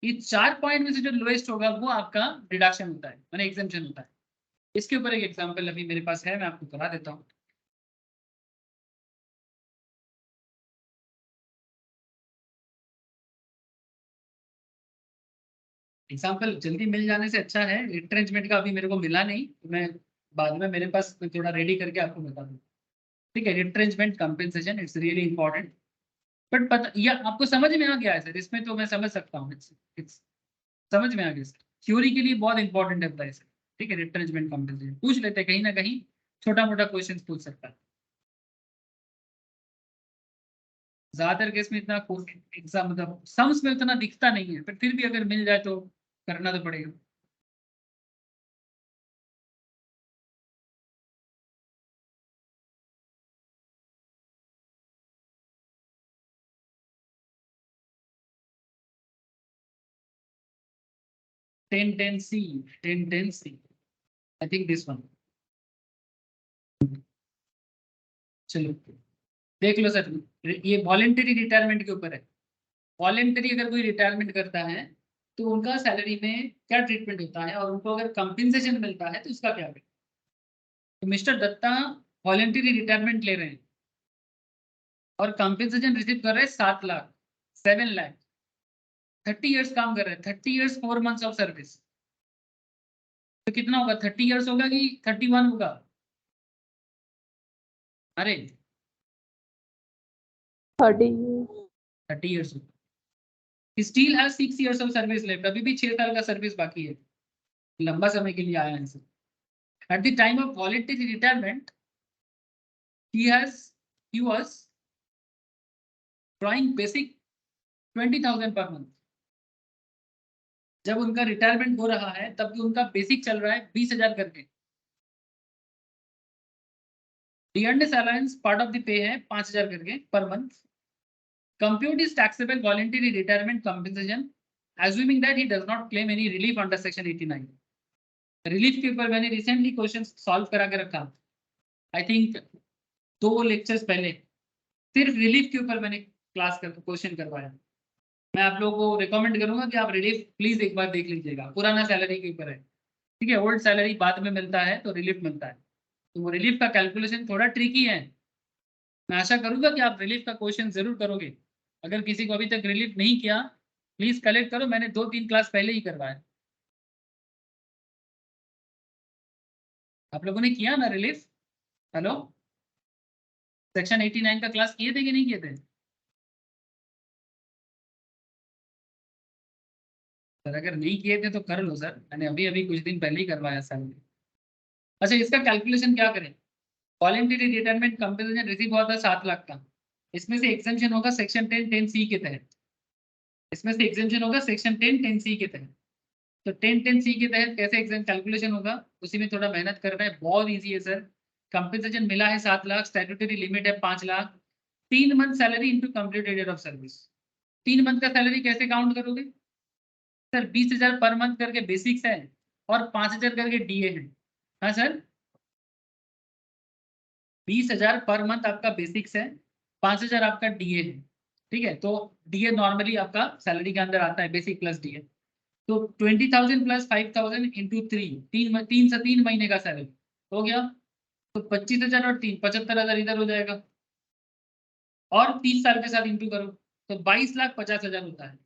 ये 4 पॉइंट में से जो लोएस्ट होगा वो आपका डिडक्शन होता है, माने एग्जेम्पशन होता है। इसके ऊपर एक एग्जांपल अभी मेरे पास है, मैं आपको करा देता हूँ। एग्जाम्पल जल्दी मिल जाने से अच्छा है, रिट्रेंचमेंट का अभी मेरे को मिला नहीं, तो मैं बाद में मेरे पास मैं थोड़ा रेडी करके आपको बता दूँ, ठीक है। Retrenchment compensation it's really important, but पता या आपको समझ में आ गया है सर, इसमें तो मैं समझ सकता हूँ, इट्स समझ में आ गया सर, थ्योरी के लिए बहुत इंपॉर्टेंट है प्राइस, ठीक है, रिट्रेंचमेंट कंपेंसेशन पूछ लेते हैं, कहीं ना कहीं छोटा मोटा क्वेश्चन पूछ सकता है। ज्यादातर केस में इतना एग्जाम मतलब सम्स में उतना दिखता नहीं है, पर फिर भी अगर मिल जाए तो करना तो पड़ेगा। Ten C I think this one. चलो देख लो सर, ये वॉलेंटरी रिटायरमेंट के ऊपर है। वॉलेंटरी अगर कोई रिटायरमेंट करता है तो उनका सैलरी में क्या ट्रीटमेंट होता है, और उनको अगर कंपेंसेशन मिलता है तो उसका क्या है। तो मिस्टर दत्ता वॉलेंटरी रिटायरमेंट ले रहे हैं और कंपेंसेशन रिसीव कर रहे हैं 7 लाख, 7 लाख। 30 ईयर्स काम कर रहे हैं, 30 ईयर्स 4 मंथ्स ऑफ सर्विस। तो कितना होगा, 30 ईयर्स होगा कि 31 होगा? अरे 30 30 ईयर्स होगा। Steel has 6 years of service left, अभी भी 6 साल का सर्विस बाकी है, लंबा समय के लिए आया है sir. At the time of voluntary retirement he was drawing basic 20,000 per month. जब उनका रिटायरमेंट हो रहा है तब भी उनका बेसिक चल रहा है 20,000 करके। Dearness allowance part of the pay है 5,000 करके per month. Compute is taxable voluntary retirement compensation assuming that he does not claim any relief under section 89। Relief के ऊपर मैंने रिसेंटली क्वेश्चन सॉल्व करा के रखा, आई थिंक 2 लेक्चर्स पहले, सिर्फ रिलीफ के ऊपर मैंने क्लास कर क्वेश्चन करवाया। मैं आप लोगों को रिकमेंड करूंगा कि आप रिलीफ प्लीज एक बार देख लीजिएगा, पुराना सैलरी के ऊपर है, ठीक है। ओल्ड सैलरी बाद में मिलता है तो रिलीफ मिलता है, तो वो रिलीफ का कैलकुलेशन थोड़ा ट्रिकी है। मैं आशा करूंगा कि आप रिलीफ का क्वेश्चन जरूर करोगे। अगर किसी को अभी तक रिलीफ नहीं किया प्लीज कलेक्ट करो, मैंने 2-3 क्लास पहले ही करवाया। आप लोगों ने किया ना रिलीफ? हेलो, सेक्शन 89 का क्लास किए थे कि नहीं किए थे सर? अगर नहीं किए थे तो कर लो सर, मैंने अभी अभी कुछ दिन पहले ही करवाया सर। अच्छा, इसका कैलकुलेशन क्या करें? वॉलंटरी रिटायरमेंट कंपनसेशन रिसीव हुआ था 7 लाख का, इसमें से एग्जेम्पशन होगा सेक्शन 10(10)(c) के तहत। इसमें से एग्जेम्पशन होगा सेक्शन 10(10)(c) के तहत। तो 10(10)(c) के तहत कैसे एग्जाम कैलकुलेशन होगा, उसी में थोड़ा मेहनत करना है, बहुत ईजी है सर। कंपनसेशन मिला है 7 लाख, स्टैट्यूटरी लिमिट है 5 lakh, 3 month salary into complete period of service. 3 month का सैलरी कैसे काउंट करोगे सर? 20,000 पर मंथ करके बेसिक्स है और 5,000 करके डीए है। हाँ सर, 20,000 पर मंथ आपका बेसिक्स है, 5,000 आपका डीए है, ठीक है। तो डीए नॉर्मली आपका सैलरी के अंदर आता है, बेसिक प्लस डीए। तो 20,000 प्लस 5,000 इंटू 3 महीने का सैलरी हो गया। तो 25,000 और 3 75,000 इधर हो जाएगा, और 30 साल के साथ इंटू करो तो 22,50,000 होता है।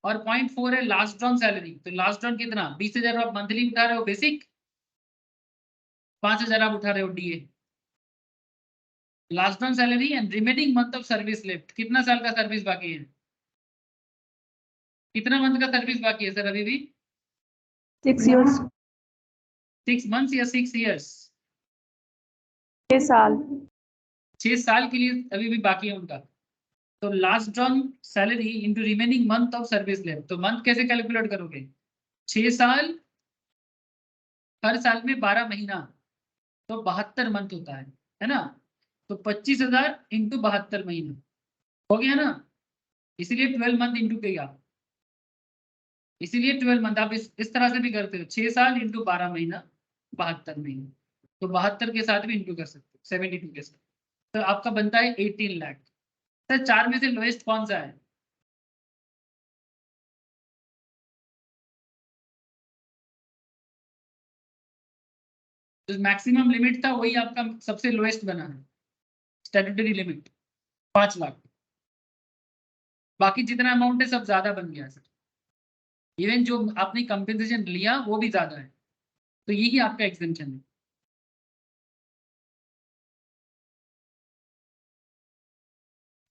और 0.4 है लास्ट ड्रॉन सैलरी, तो लास्ट ड्रॉन कितना, 20,000 आप मंथली उठा रहे हो बेसिक, 5,000 आप उठा रहे हो DA. Last drawn salary and remaining month of service left, कितना साल का सर्विस बाकी है, कितना मंथ का सर्विस बाकी है सर अभी भी? 6 years 6 मंथ्स या 6 ईयर्स? 6 साल 6 साल के लिए अभी भी बाकी है उनका। तो last drawn salary into remaining month of service left, तो मंथ कैसे कैलकुलेट करोगे? 6 साल, हर साल में 12 महीना, तो 72 मंथ होता है ना। तो 25,000 इंटू 72 महीना हो गया ना, इसीलिए 12 मंथ इंटू किया, इसीलिए 12 मंथ। आप इस तरह से भी करते हो, 6 साल इंटू 12 महीना 72 महीना, तो 72 के साथ भी इंटू कर सकते हो 72 के साथ। तो आपका बनता है 18 लाख। सर 4 में से लोएस्ट कौन सा है? जो मैक्सिमम लिमिट था वही आपका सबसे लोएस्ट बना है, स्टैट्यूटरी लिमिट 5 लाख। बाकी जितना अमाउंट है सब ज्यादा बन गया सर, इवन जो आपने कंपेंसेशन लिया वो भी ज्यादा है, तो यही आपका एग्जेम्पशन है।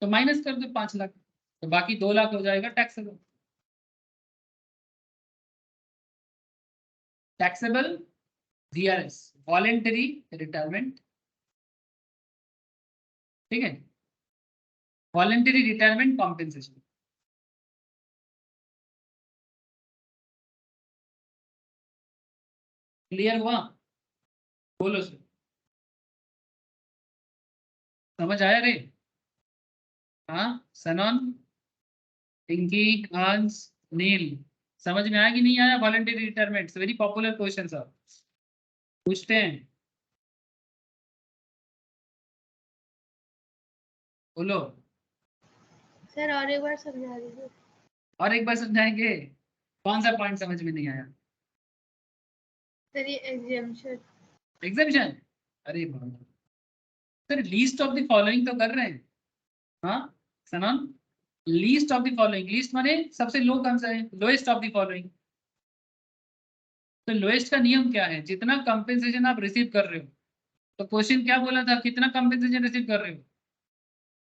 तो माइनस कर दो 5 लाख, तो बाकी 2 लाख हो जाएगा taxable. Taxable VRS, voluntary retirement, ठीक है। Voluntary retirement compensation. क्लियर हुआ? बोलो सर, समझ आया रे? हाँ सनन, पिंकी, हंस, नील, समझ में आया कि नहीं आया? Voluntary retirement very popular question sir, पूछते हैं। बोलो सर और एक बार समझा दीजिए। और एक बार समझाएंगे। कौन सा पॉइंट समझ में नहीं आया? सर ये एग्जाम्पशन। एग्जामिशन? अरे बाबा sir, least of the following तो कर रहे हैं। हाँ सनन, least of the following, least माने सबसे लो कौन सा है? Lowest of the following. तो लोएस्ट का नियम क्या है? जितना कंपेंसेशन आप रिसीव कर रहे हो। तो क्वेश्चन क्या बोला था, कितना कंपेंसेशन रिसीव कर रहे हो?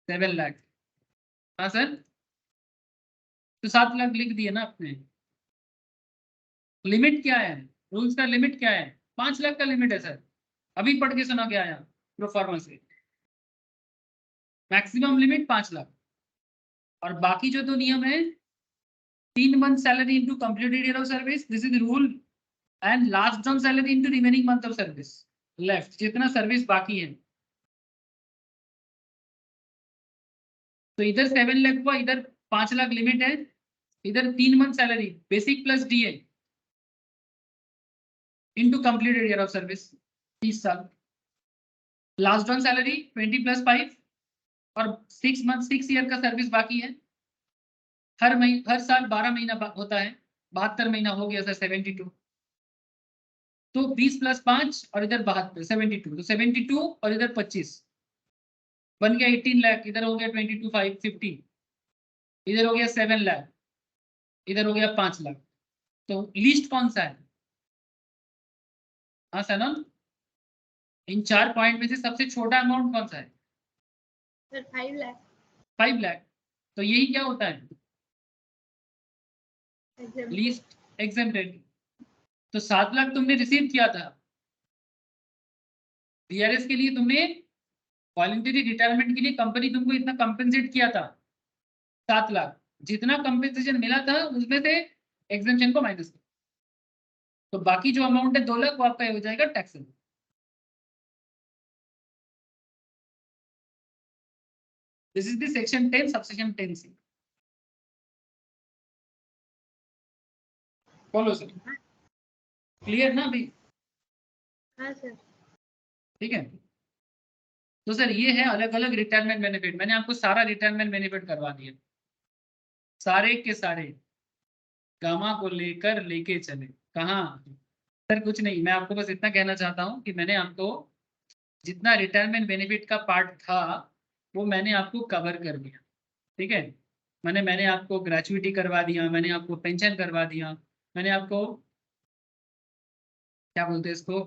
7 लाख। हाँ सर, तो 7 लाख लिख दिए ना आपने। लिमिट क्या है? रूल्स का लिमिट क्या है? 5 लाख का लिमिट है सर। अभी पढ़ के सुना क्या आया प्रोफार्मा से? Maximum limit 5 lakh. और बाकी जो दो नियम है, 3 month salary into completed year of service, this is rule, and last on salary into remaining month of service left, जितना सर्विस बाकी है। तो इधर 7 लाख हुआ, इधर 5 लाख लिमिट है, इधर 3 month salary basic plus DA into completed year of service 30 साल, लास्ट ऑन सैलरी 20 + 5, और 6 मंथ 6 ईयर का सर्विस बाकी है। हर साल 12 महीना होता है, 72 महीना हो गया सर 72। तो 20 + 5 और इधर 72 72, तो 72 और इधर 25 बन गया 18 लाख। इधर हो गया 22 5 50, इधर हो गया 7 लाख, इधर हो गया 5 लाख। तो लिस्ट कौन सा है? हाँ सनम, इन 4 पॉइंट में से सबसे छोटा अमाउंट कौन सा है? सर 5 लाख 5 लाख। तो यही क्या होता है? एग्जाम्पशन। Least exempted. तो 7 लाख तुमने रिसीव किया था वीआरएस के लिए, तुमने वॉलंटरी रिटायरमेंट के लिए कंपनी तुमको इतना कंपेंसेट किया था 7 लाख। जितना कंपेंसेशन मिला था उसमें से एग्जेम्पशन को माइनस करो, तो बाकी जो अमाउंट है 2 लाख वो आपका हो जाएगा taxable. This is the section 10 subsection 10C। बोलो सर, क्लियर ना अभी? हाँ सर। ठीक है, तो सर ये है अलग अलग रिटायरमेंट बेनिफिट। मैंने आपको सारा रिटायरमेंट बेनिफिट करवा दिया, सारे के सारे, गामा को लेकर लेके चले कहाँ। सर कुछ नहीं, मैं आपको बस इतना कहना चाहता हूँ कि मैंने आपको जितना रिटायरमेंट बेनिफिट का पार्ट था वो मैंने आपको कवर कर दिया। ठीक है, मैंने आपको ग्रेचुइटी करवा दिया, मैंने आपको पेंशन करवा दिया, मैंने आपको क्या बोलते हैं इसको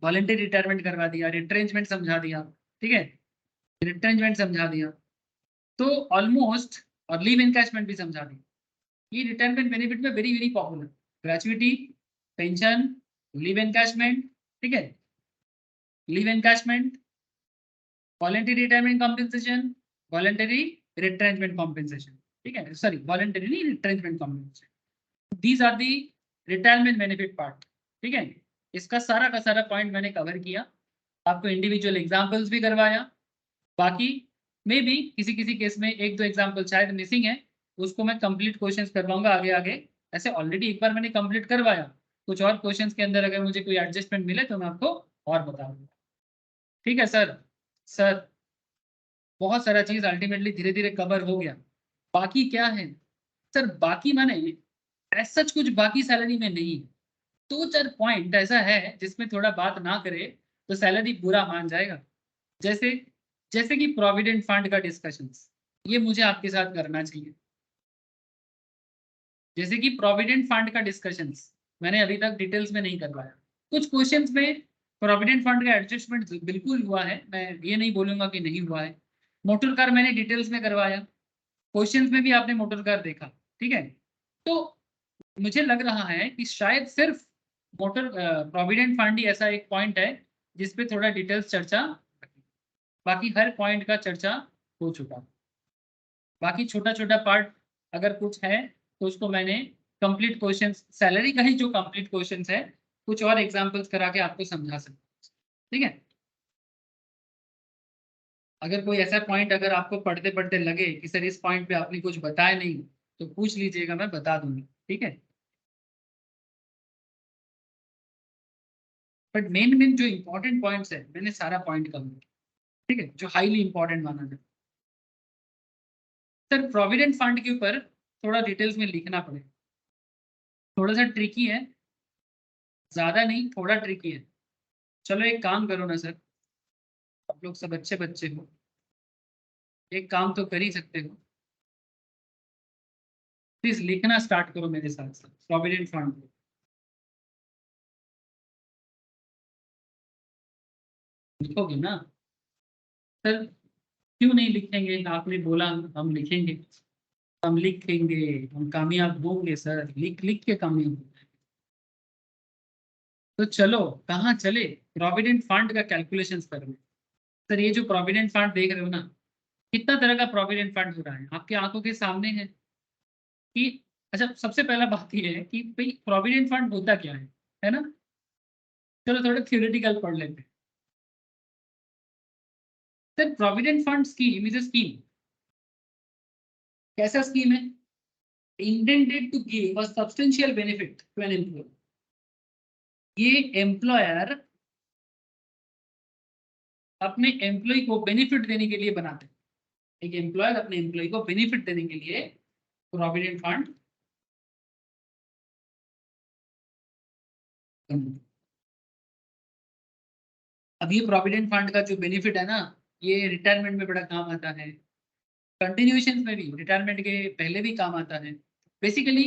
वॉलंटरी रिटायरमेंट करवा दिया, रिट्रेंचमेंट समझा दिया। ठीक है, रिट्रेंचमेंट समझा दिया, तो ऑलमोस्ट, और लीव एनकैशमेंट भी समझा दिया। ये रिटायरमेंट बेनिफिट में very very popular, gratuity, pension, leave encashment. ठीक है, leave encashment, voluntary retirement compensation, voluntary retrenchment compensation. ठीक है, सॉरी वॉलंटरी नहीं, retrenchment compensation, these are the retirement benefit part. ठीक है, इसका सारा का सारा पॉइंट मैंने कवर किया, आपको इंडिविजुअल एग्जांपल्स भी करवाया। बाकी मे भी किसी किसी केस में 1-2 एग्जांपल शायद मिसिंग है, उसको मैं कंप्लीट क्वेश्चंस करवाऊंगा आगे आगे। ऐसे ऑलरेडी एक बार मैंने कंप्लीट करवाया, कुछ और क्वेश्चंस के अंदर अगर मुझे कोई एडजस्टमेंट मिले तो मैं आपको और बता दूंगा। ठीक है सर। सर बहुत सारा चीज अल्टीमेटली धीरे धीरे कवर हो गया। बाकी क्या है सर? बाकी माने ऐसा कुछ बाकी सैलरी में नहीं है। 2-4 पॉइंट ऐसा है जिसमें थोड़ा बात ना करे तो सैलरी बुरा मान जाएगा। जैसे जैसे कि प्रोविडेंट फंड का डिस्कशंस, ये मुझे आपके साथ करना चाहिए। जैसे कि प्रोविडेंट फंड का डिस्कशंस मैंने अभी तक डिटेल्स में नहीं करवाया। कुछ क्वेश्चंस में प्रोविडेंट फंड का एडजस्टमेंट बिल्कुल हुआ है, मैं ये नहीं बोलूंगा कि नहीं हुआ है। मोटर कार मैंने डिटेल्स में करवाया, क्वेश्चंस में भी आपने मोटर कार देखा। ठीक है, तो मुझे लग रहा है कि शायद सिर्फ मोटर प्रोविडेंट फंड ही ऐसा एक पॉइंट है जिसपे थोड़ा डिटेल्स चर्चा, बाकी हर पॉइंट का चर्चा हो चुका। बाकी छोटा छोटा पार्ट अगर कुछ है तो उसको मैंने कंप्लीट क्वेश्चन, सैलरी का ही जो कंप्लीट क्वेश्चन है कुछ और एग्जाम्पल्स करा के आपको समझा सकते, ठीक है। अगर कोई ऐसा पॉइंट अगर आपको पढ़ते पढ़ते लगे कि सर इस पॉइंट पे आपने कुछ बताया नहीं तो पूछ लीजिएगा, मैं बता दूंगा, ठीक है। बट मेन जो इंपॉर्टेंट पॉइंट्स है मैंने सारा पॉइंट कवर किया, ठीक है, जो हाईली इंपॉर्टेंट माना जाए। सर प्रोविडेंट फंड के ऊपर थोड़ा डिटेल्स में लिखना पड़ेगा, थोड़ा सा ट्रिकी है, ज्यादा नहीं थोड़ा ट्रिकी है। चलो एक काम करो ना सर, आप लोग सब अच्छे बच्चे हो, एक काम तो कर ही सकते हो, प्लीज लिखना स्टार्ट करो मेरे साथ साथ प्रोविडेंट फंड। लिखोगे ना सर? क्यों नहीं लिखेंगे? आपने बोला हम लिखेंगे, हम लिखेंगे, हम कामयाब होंगे सर, लिख लिख के कामयाब होंगे। तो चलो कहाँ चले, प्रोविडेंट फंड का कैलकुलेशंस करने। सर ये जो प्रोविडेंट फंड देख रहे हो ना, कितना तरह का प्रोविडेंट फंड हो रहा है आपके आंखों के सामने है कि, अच्छा सबसे पहला बात ये है कि भाई प्रोविडेंट फंड होता क्या है ना। चलो थोड़ा थ्योरेटिकल पढ़ लेते हैं। Sir provident fund scheme is a scheme, कैसा स्कीम है? Intended to give a substantial benefit to an employee. ये एम्प्लॉयर अपने एम्प्लॉय को बेनिफिट देने के लिए बनाते हैं, एक एम्प्लॉयर अपने एम्प्लॉय को बेनिफिट देने के लिए प्रोविडेंट फंड। अब ये प्रोविडेंट फंड का जो बेनिफिट है ना, ये रिटायरमेंट में बड़ा काम आता है, कंटिन्यूएशन में भी, रिटायरमेंट के पहले भी काम आता है। बेसिकली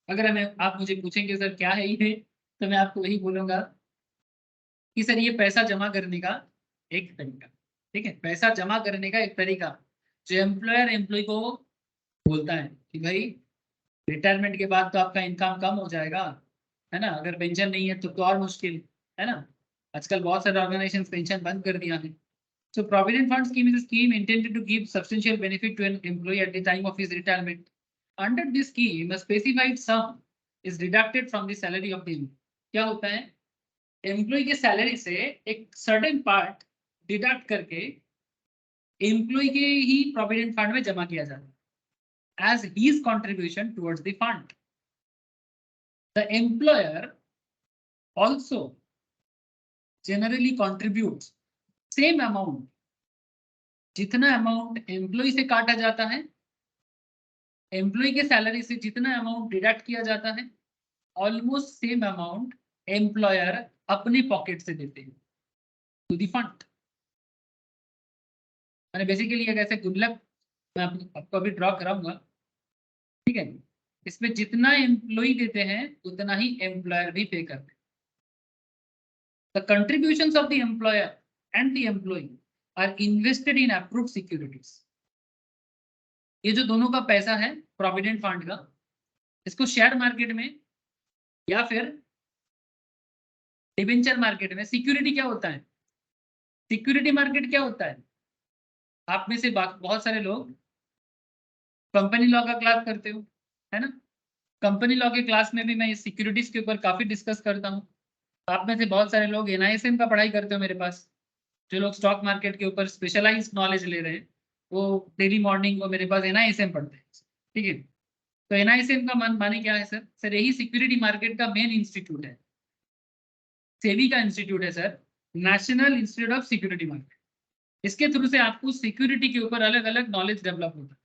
अगर हमें आप मुझे पूछेंगे सर क्या है ये, तो मैं आपको वही बोलूंगा कि सर ये पैसा जमा करने का एक तरीका, ठीक है, पैसा जमा करने का एक तरीका जो एम्प्लॉयर एम्प्लॉय को बोलता है कि भाई रिटायरमेंट के बाद तो आपका इनकम कम हो जाएगा, है ना, अगर पेंशन नहीं है तो और मुश्किल, है ना। आजकल बहुत सारे ऑर्गेनाइजेशन पेंशन बंद कर दिया है। So Provident Fund scheme is a scheme intended to give substantial benefit to an employee at the time of his retirement. Under this scheme, a specified sum is deducted from the salary of the employee. क्या होता है? Employ के salary से एक certain part deduct करके employee के ही provident fund में जमा किया जाता है as his contribution towards the fund. The employer also generally contributes same amount, जितना अमाउंट एम्प्लॉय से काटा जाता है, एम्प्लॉय के सैलरी से जितना अमाउंट डिडक्ट किया जाता है, ऑलमोस्ट सेम अमाउंट एम्प्लॉयर अपने पॉकेट से देते हैं टू द फंड। मैंने बेसिकली एक ऐसे गुल्लक मैं आपको अभी ड्रॉ कराऊंगा, ठीक है, इसमें जितना एम्प्लॉय देते हैं उतना ही एम्प्लॉयर भी पे करते हैं। The contributions of the employer and the employee are invested in approved securities. ये जो दोनों का पैसा है प्रोविडेंट फंड का, इसको शेयर मार्केट में या फिर डिबेंचर मार्केट में, सिक्योरिटी क्या होता है, सिक्योरिटी मार्केट क्या होता है, आप में से बहुत सारे लोग कंपनी लॉ का क्लास करते हो, है ना। कंपनी लॉ के क्लास में भी मैं इस सिक्योरिटीज के ऊपर काफी डिस्कस करता हूँ। आप में से बहुत सारे लोग NISM का पढ़ाई करते हो मेरे पास, जो लोग स्टॉक मार्केट के ऊपर स्पेशलाइज नॉलेज ले रहे हैं वो डेली मॉर्निंग को मेरे पास NISM पढ़ते हैं, ठीक है। तो NISM का माने क्या है सर? सर यही सिक्योरिटी मार्केट का मेन इंस्टीट्यूट है, सेबी का इंस्टीट्यूट है sir, national institute of security market. इसके थ्रू से आपको सिक्योरिटी के ऊपर अलग अलग नॉलेज डेवलप होता है,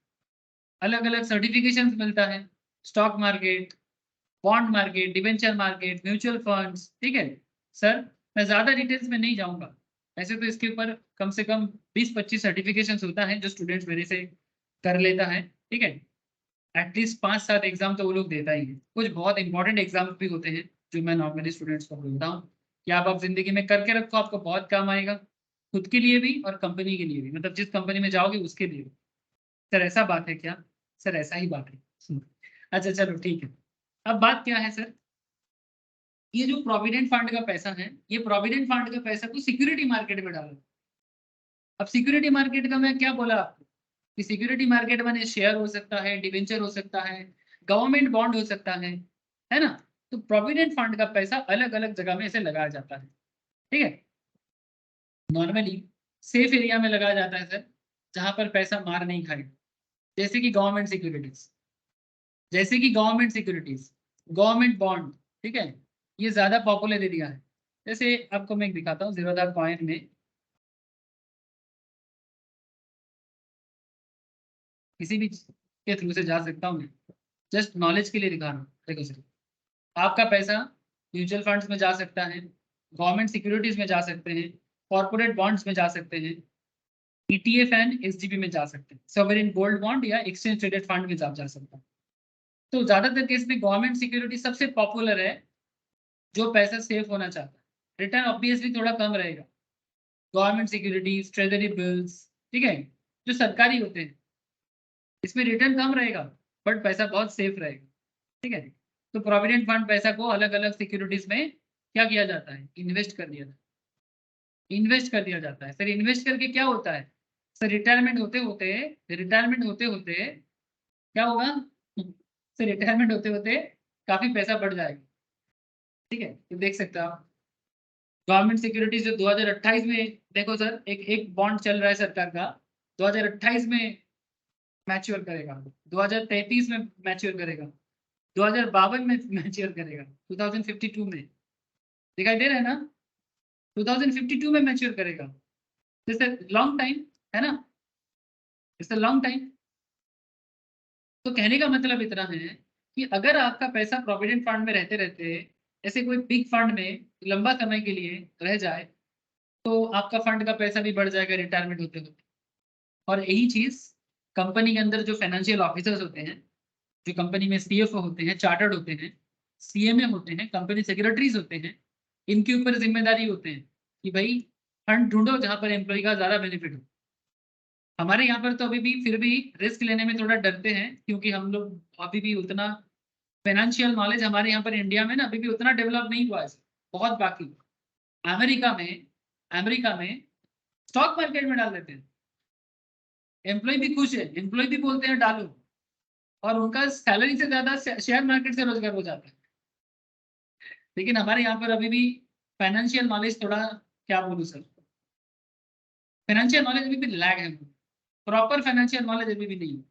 अलग अलग सर्टिफिकेशन मिलता है, stock market, bond market, debenture market, mutual funds, ठीक है। सर मैं ज्यादा डिटेल्स में नहीं जाऊंगा, ऐसे तो इसके ऊपर कम से कम 20-25 सर्टिफिकेशन होता है जो स्टूडेंट्स मेरे से कर लेता है, ठीक है। एटलीस्ट 5-7 एग्जाम तो वो लोग देता ही है। कुछ बहुत इंपॉर्टेंट एग्जाम्स भी होते हैं जो मैं नॉर्मली स्टूडेंट्स को बोलता हूँ कि आप जिंदगी में करके रखो, आपको बहुत काम आएगा, खुद के लिए भी और कंपनी के लिए भी, मतलब जिस कंपनी में जाओगे उसके लिए भी। सर ऐसा बात है क्या? सर ऐसा ही बात है। अच्छा चलो ठीक है। अब बात क्या है सर, ये जो प्रोविडेंट फंड का पैसा है, ये प्रोविडेंट फंड का पैसा को सिक्योरिटी मार्केट में डालो। अब सिक्योरिटी मार्केट का मैं क्या बोला आपको कि सिक्योरिटी मार्केट में शेयर हो सकता है, डिवेंचर हो सकता है, गवर्नमेंट बॉन्ड हो सकता है ना। तो प्रोविडेंट फंड का पैसा अलग अलग जगह में ऐसे लगाया जाता है, ठीक है। नॉर्मली सेफ एरिया में लगाया जाता है सर, जहां पर पैसा मार नहीं खाएगा, जैसे कि गवर्नमेंट सिक्योरिटीज, गवर्नमेंट बॉन्ड, ठीक है, ये ज्यादा पॉपुलर एरिया है। जैसे आपको मैं एक दिखाता हूँ, जीरोधा कॉइन में किसी भी के थ्रू से जा सकता हूँ मैं, जस्ट नॉलेज के लिए दिखा रहा हूँ। देखो सर, आपका पैसा म्यूचुअल फंड्स में जा सकता है, गवर्नमेंट सिक्योरिटीज में जा सकते हैं, कॉर्पोरेट बॉन्ड्स में जा सकते हैं, ETF एंड SGB में जा सकते हैं, सॉवरेन गोल्ड बॉन्ड या एक्सचेंज ट्रेडेड फंड में जा सकता है। तो ज्यादातर केस में गवर्नमेंट सिक्योरिटी सबसे पॉपुलर है, जो पैसा सेफ होना चाहता है। रिटर्न ऑब्वियसली थोड़ा कम रहेगा, गवर्नमेंट सिक्योरिटीज, ट्रेजरी बिल्स, ठीक है, जो सरकारी होते हैं, इसमें रिटर्न कम रहेगा बट पैसा बहुत सेफ रहेगा, ठीक है। तो प्रोविडेंट फंड पैसा को अलग अलग सिक्योरिटीज में क्या किया जाता है, इन्वेस्ट कर दिया जाता है। सर इन्वेस्ट करके क्या होता है सर, रिटायरमेंट होते होते क्या होगा सर, रिटायरमेंट होते होते काफी पैसा बढ़ जाएगा, ठीक है। तो देख सकते हो आप गवर्नमेंट सिक्योरिटीज जो 2028 में, देखो सर एक बॉन्ड चल रहा है सरकार का, 2028 में मैच्योर करेगा, 2033 में मैच्योर करेगा, 2052 में मैच्योर करेगा, 2052 में, दिखाई दे रहा है ना, 2052 में मैच्योर करेगा। जैसे लॉन्ग टाइम है ना, इट्स अ लॉन्ग टाइम। तो कहने का मतलब इतना है कि अगर आपका पैसा प्रोविडेंट फंड में रहते रहते ऐसे कोई बिग फंड में लंबा समय के लिए रह जाए, तो आपका फंड का पैसा भी बढ़ जाएगा रिटायरमेंट होते होते। और यही चीज कंपनी के अंदर जो फाइनेंशियल ऑफिसर्स होते हैं, जो कंपनी में CFO होते हैं, चार्टर्ड होते हैं, CMA होते हैं, कंपनी सेक्रेटरीज होते हैं, इनके ऊपर जिम्मेदारी होते हैं कि भाई फंड ढूंढो जहां पर एम्प्लॉय का ज्यादा बेनिफिट हो। हमारे यहाँ पर तो अभी भी फिर भी रिस्क लेने में थोड़ा डरते हैं, क्योंकि हम लोग अभी भी उतना फाइनेंशियल नॉलेज हमारे यहाँ पर इंडिया में ना अभी भी उतना डेवलप नहीं हुआ है, बहुत बाकी। अमेरिका में स्टॉक मार्केट में डाल देते हैं, एम्प्लॉय भी खुश है, एम्प्लॉय भी बोलते हैं डालो, और उनका सैलरी से ज्यादा शेयर मार्केट से रोजगार हो जाता है। लेकिन हमारे यहाँ पर अभी भी फाइनेंशियल नॉलेज थोड़ा, क्या बोलूँ सर, फाइनेंशियल नॉलेज अभी भी लैग है, प्रॉपर फाइनेंशियल नॉलेज अभी भी नहीं है।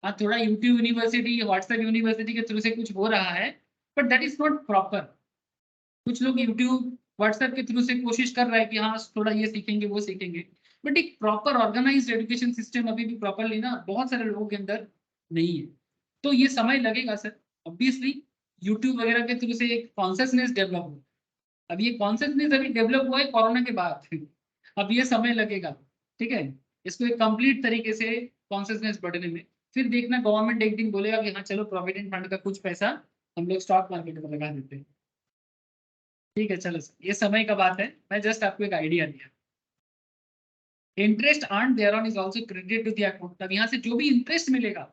हाँ, थोड़ा यूट्यूब यूनिवर्सिटी, व्हाट्सएप यूनिवर्सिटी के थ्रू से कुछ हो रहा है, but that is not proper. कुछ लोग यूट्यूब व्हाट्सएप के थ्रू से कोशिश कर रहे हैं कि हाँ थोड़ा ये सीखेंगे वो सीखेंगे, बट एक प्रॉपर ऑर्गेनाइज्ड एजुकेशन सिस्टम अभी भी प्रॉपरली ना बहुत सारे लोगों के अंदर नहीं है। तो ये समय लगेगा सर, ऑब्वियसली यूट्यूब वगैरह के थ्रू से एक कॉन्शियसनेस डेवलप हो। अब ये कॉन्शियसनेस अभी डेवलप हुआ है कोरोना के बाद, अब ये समय लगेगा, ठीक है, इसको एक कंप्लीट तरीके से कॉन्शियसनेस बढ़ने में। फिर देखना गवर्नमेंट एक दिन बोलेगा कि हाँ चलो प्रोविडेंट फंड का कुछ पैसा हम लोग स्टॉक मार्केट में लगा देते हैं, ठीक है। चलो सर, ये समय का बात है, मैं जस्ट आपको एक आइडिया दिया। Interest earn thereon is also credited to the account. अब यहाँ से जो भी इंटरेस्ट मिलेगा,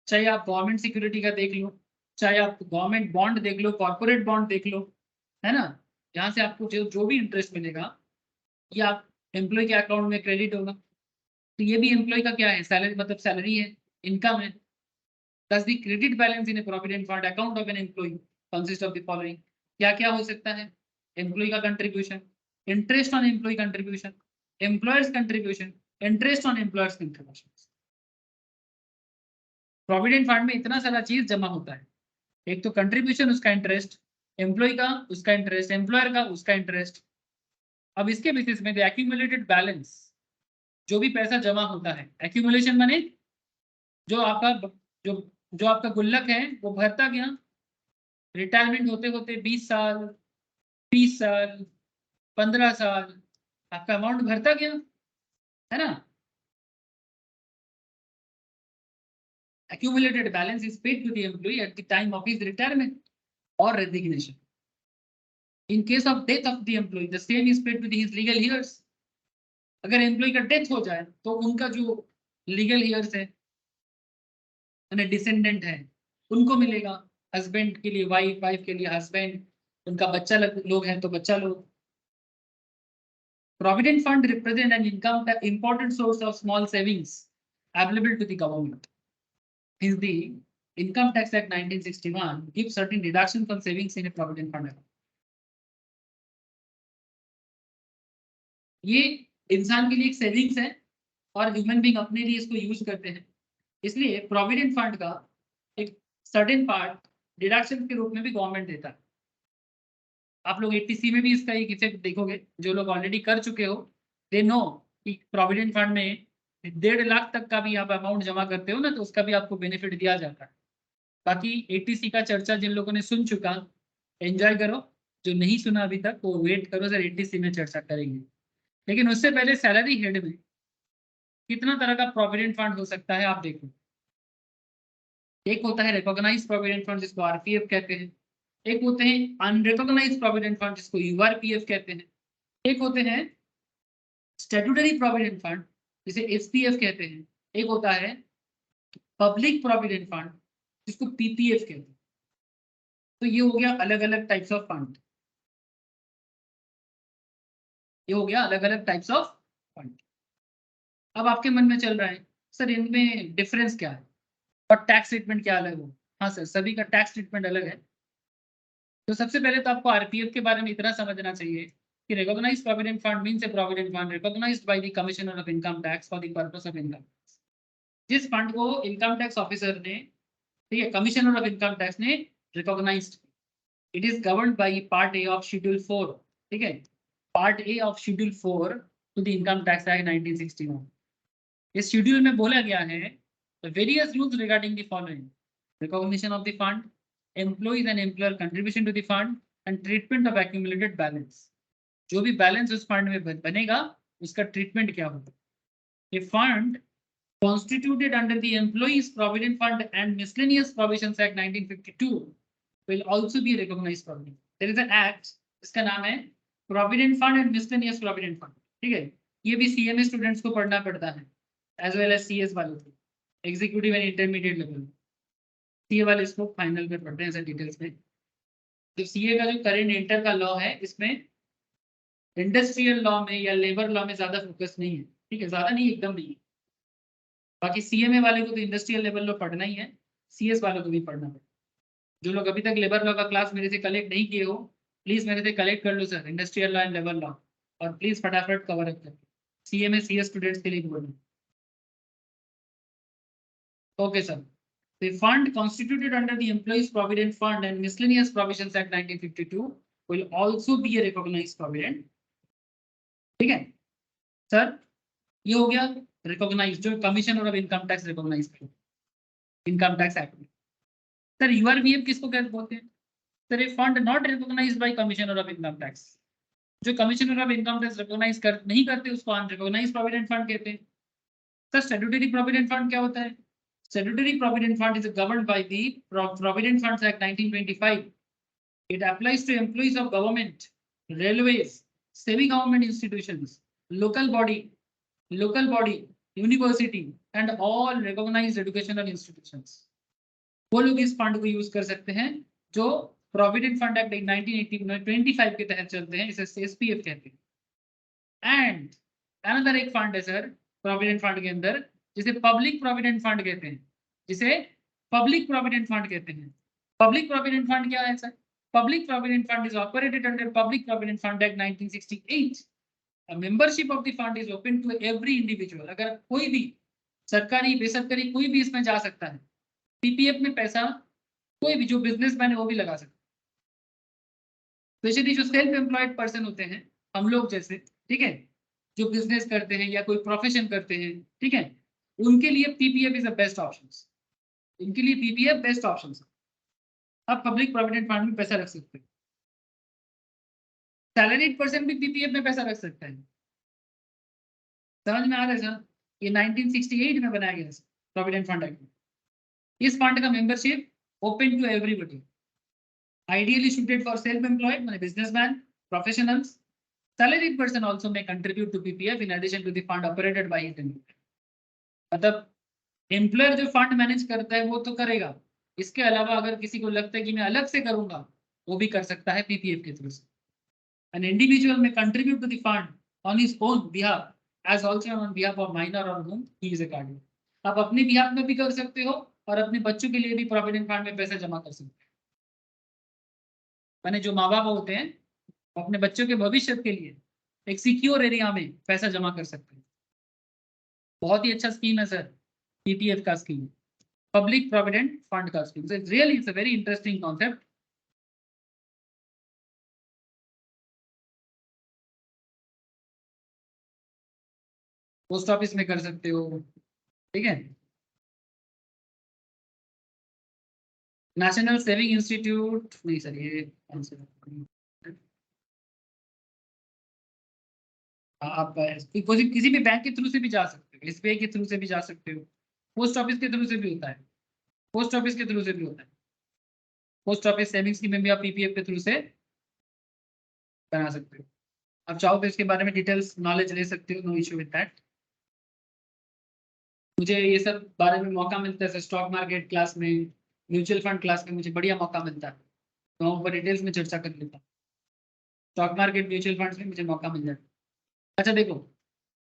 चाहे आप गवर्नमेंट सिक्योरिटी का देख लो, चाहे आप गवर्नमेंट बॉन्ड देख लो, कॉर्पोरेट बॉन्ड देख लो, है ना, यहाँ से आपको जो भी इंटरेस्ट मिलेगा ये आप एम्प्लॉय के अकाउंट में क्रेडिट होगा। तो ये भी एम्प्लॉय का क्या है, सैलरी, मतलब सैलरी है, इनकम है। Thus the credit balance in a provident fund account of an employee consists of the following। क्या क्या हो सकता है, एम्प्लॉय का contribution, interest on employee contribution, employer's contribution, interest on employer's contribution. Provident fund में इतना सारा चीज जमा होता है, एक तो कंट्रीब्यूशन, उसका इंटरेस्ट, एम्प्लॉय का उसका इंटरेस्ट, एम्प्लॉयर का उसका इंटरेस्ट। अब इसके बेसिस में द एक्यूमुलेटेड बैलेंस, जो भी पैसा जमा होता है, एक्यूमुलेशन माने जो आपका जो आपका गुल्लक है वो भरता गया, रिटायरमेंट होते होते 20 साल, 30 साल, 15 साल आपका अमाउंट भरता गया, है ना। accumulated balance is paid to the employee at the time of his retirement or resignation. In case of death of the employee, the same is paid to his legal heirs. अगर employ का death हो जाए तो उनका जो legal hairs है, descendant है, उनको मिलेगा। हस्बैंड के लिए वाइफ, वाइफ के लिए हस्बैंड, उनका बच्चा लोग हैं तो बच्चा लोग। Provident fund represent an income important source of small savings applicable to the government. Hence, the Income Tax Act 1961 gives certain deduction from savings in a provident fund account. ये इंसान के लिए एक सेविंग्स है और ह्यूमन बीइंग अपने लिए इसको यूज करते हैं, इसलिए प्रोविडेंट फंड का एक सर्टेन पार्ट डिडक्शन के रूप में भी गवर्नमेंट देता है। आप लोग 80C में भी इसका एक इफेक्ट देखोगे, जो लोग ऑलरेडी कर चुके हो दे नो कि प्रोविडेंट फंड में 1.5 लाख तक का भी आप अमाउंट जमा करते हो ना, तो उसका भी आपको बेनिफिट दिया जाता है। बाकी 80C का चर्चा जिन लोगों ने सुन चुका एंजॉय करो, जो नहीं सुना अभी तक वो वेट करो सर, 80C में चर्चा करेंगे। लेकिन उससे पहले सैलरी हेड में कितना तरह का प्रोविडेंट फंड हो सकता है आप देखो। एक होता है रिकॉग्नाइज्ड प्रोविडेंट फंड जिसको RPF कहते हैं, एक होते हैं अनरिकॉग्नाइज्ड प्रोविडेंट फंड जिसको URPF कहते हैं, एक होते हैं स्टैट्यूटरी प्रोविडेंट फंड जिसे SPF कहते हैं, एक होता है पब्लिक प्रोविडेंट फंड जिसको PPF कहते हैं। तो ये हो गया अलग अलग टाइप्स ऑफ फंड, ये हो गया अलग अलग टाइप्स ऑफ फंड। अब आपके मन में चल रहा है सर इनमें डिफरेंस क्या है और टैक्स ट्रीटमेंट क्या अलग हो? हाँ सर, सभी का टैक्स ट्रीटमेंट अलग है। तो सबसे पहले तो आपको RPF के बारे में इतना समझना चाहिए कि recognised provident fund means a provident fund recognised by the commissioner of income tax for the purpose of income. जिस फंड को इनकम टैक्स ऑफिसर ने, ठीक है, कमिश्नर ऑफ इनकम टैक्स ने recognised, it is governed by part A of schedule 4, ठीक है, part A of schedule 4 to the income tax act 1961। इस schedule में बोला गया है various rules regarding the following: recognition of the fund, employees and employer contribution to the fund and treatment of accumulated balance. जो भी balance उस fund में बनेगा उसका ट्रीटमेंट क्या होगा। ए fund constituted under the Employees Provident Fund and Miscellaneous Provisions Act 1952 will also be a recognized provident. There is an act, इसका नाम है Provident Fund and Miscellaneous Provident Fund, ठीक है। ये भी CMA स्टूडेंट्स को पढ़ना पड़ता है as well as CS वालों को, executive and intermediate level. CA वाले इसको फाइनल में पढ़ते हैं सर डिटेल्स में। तो CA का जो करेंट इंटर का लॉ है इसमें इंडस्ट्रियल लॉ में या लेबर लॉ में ज्यादा फोकस नहीं है, ठीक है, ज्यादा नहीं, एकदम नहीं। बाकी CMA वाले को तो इंडस्ट्रियल लेवल लॉ पढ़ना ही है, CS वालों को भी पढ़ना पड़ेगा। जो लोग अभी तक लेबर लॉ का क्लास मेरे से कलेक्ट नहीं किए हो प्लीज मेरे से कलेक्ट कर लो sir, industrial law and labour law, और प्लीज फटाफट कवर अप करो। CMA CS स्टूडेंट्स के लिए बोलूं। Okay sir, the fund constituted under the Employees Provident Fund and Miscellaneous Provisions Act 1952 will also be a recognized provident, ठीक है sir. ये हो गया रिकॉग्नाइज, जो commissioner of income tax recognise करो इनकम टैक्स एक्ट में। सर URPF किसको कहते बोलते हैं? Sir a fund not recognised by commissioner of income tax. जो commissioner of income tax recognise नहीं करते उसको अनरिकॉग्नाइज्ड प्रोविडेंट फंड कहते हैं। सर स्टैट्यूटरी प्रोविडेंट फंड क्या होता है? Statutory provident fund is governed by the provident funds act 1925। It applies to employees of government, railways, semi government institutions, local body, university and all recognised educational institutions. वो लोग इस fund को use कर सकते हैं जो प्रोविडेंट फंड एक्ट 1925 के तहत चलते हैं, इसे SPF कहते हैं। एंड अनदर एक फंड है सर प्रोविडेंट फंड के अंदर जिसे पब्लिक प्रोविडेंट फंड कहते हैं, जिसे पब्लिक प्रोविडेंट फंड कहते हैं। पब्लिक प्रोविडेंट फंड क्या है sir? Public provident fund is operated under public provident fund act 1968। Membership of the fund is open to every individual. अगर कोई भी सरकारी बेसरकारी कोई भी इसमें जा सकता है। PPF में पैसा कोई भी जो बिजनेसमैन है वो भी लगा सकता है, स्पेशली जो सेल्फ एम्प्लॉयड पर्सन होते हैं हम लोग जैसे, ठीक है, जो बिजनेस करते हैं या कोई प्रोफेशन करते हैं, ठीक है, उनके लिए PPF is the best option. इनके लिए PPF बेस्ट ऑप्शन है। आप पब्लिक प्रोविडेंट फंड में पैसा रख सकते हैं। सैलरीड पर्सन भी PPF में पैसा रख सकता है। समझ में आ रहा है सर? ये 1968 में बनाया गया प्रोविडेंट फंड एक्ट। इस फंड का membership open to everybody, ideally suited for self-employed, माने businessman, professionals. Salaried person also may contribute to PPF in addition to the fund operated by it. मतलब एम्प्लॉयर जो fund manage करता है वो तो करेगा, इसके अलावा अगर किसी को लगता है कि मैं अलग से करूंगा वो भी कर सकता है PPF के थ्रू से। An individual may contribute to the fund on his own behalf as also on behalf of minor or whom he is a guardian. आप अपने बिहाफ में भी कर सकते हो और अपने बच्चों के लिए भी प्रोविडेंट फंड में पैसा जमा कर सकते हो। माने जो माँ बाप होते हैं अपने बच्चों के भविष्य के लिए एक सिक्योर एरिया में पैसा जमा कर सकते हैं। बहुत ही अच्छा स्कीम है सर, पीपीएफ का स्कीम, पब्लिक प्रोविडेंट फंड का scheme. Really it's a very interesting concept. Post office में कर सकते हो, ठीक है। नेशनल सेविंग इंस्टीट्यूट नहीं सर, ये कौन सा? आप किसी भी बैंक के थ्रू से भी जा सकते हो, एसबीआई के थ्रू से भी जा सकते हो, पोस्ट ऑफिस के थ्रू से भी होता है, पोस्ट ऑफिस के थ्रू से भी होता है। पोस्ट ऑफिस सेविंग्स स्कीम में भी आप पीपीएफ के थ्रू से बना सकते हो। आप चाहो तो इसके बारे में डिटेल्स नॉलेज ले सकते हो, नो इश्यू विद दैट। मुझे ये सब बारे में मौका मिलता है स्टॉक मार्केट क्लास में, म्यूचुअल फंड क्लास में मुझे बढ़िया मौका मिलता है, तो वहाँ पर डिटेल्स में चर्चा कर लेता हूँ। स्टॉक मार्केट म्यूचुअल फंड्स में मुझे मौका मिल जाता है। अच्छा देखो,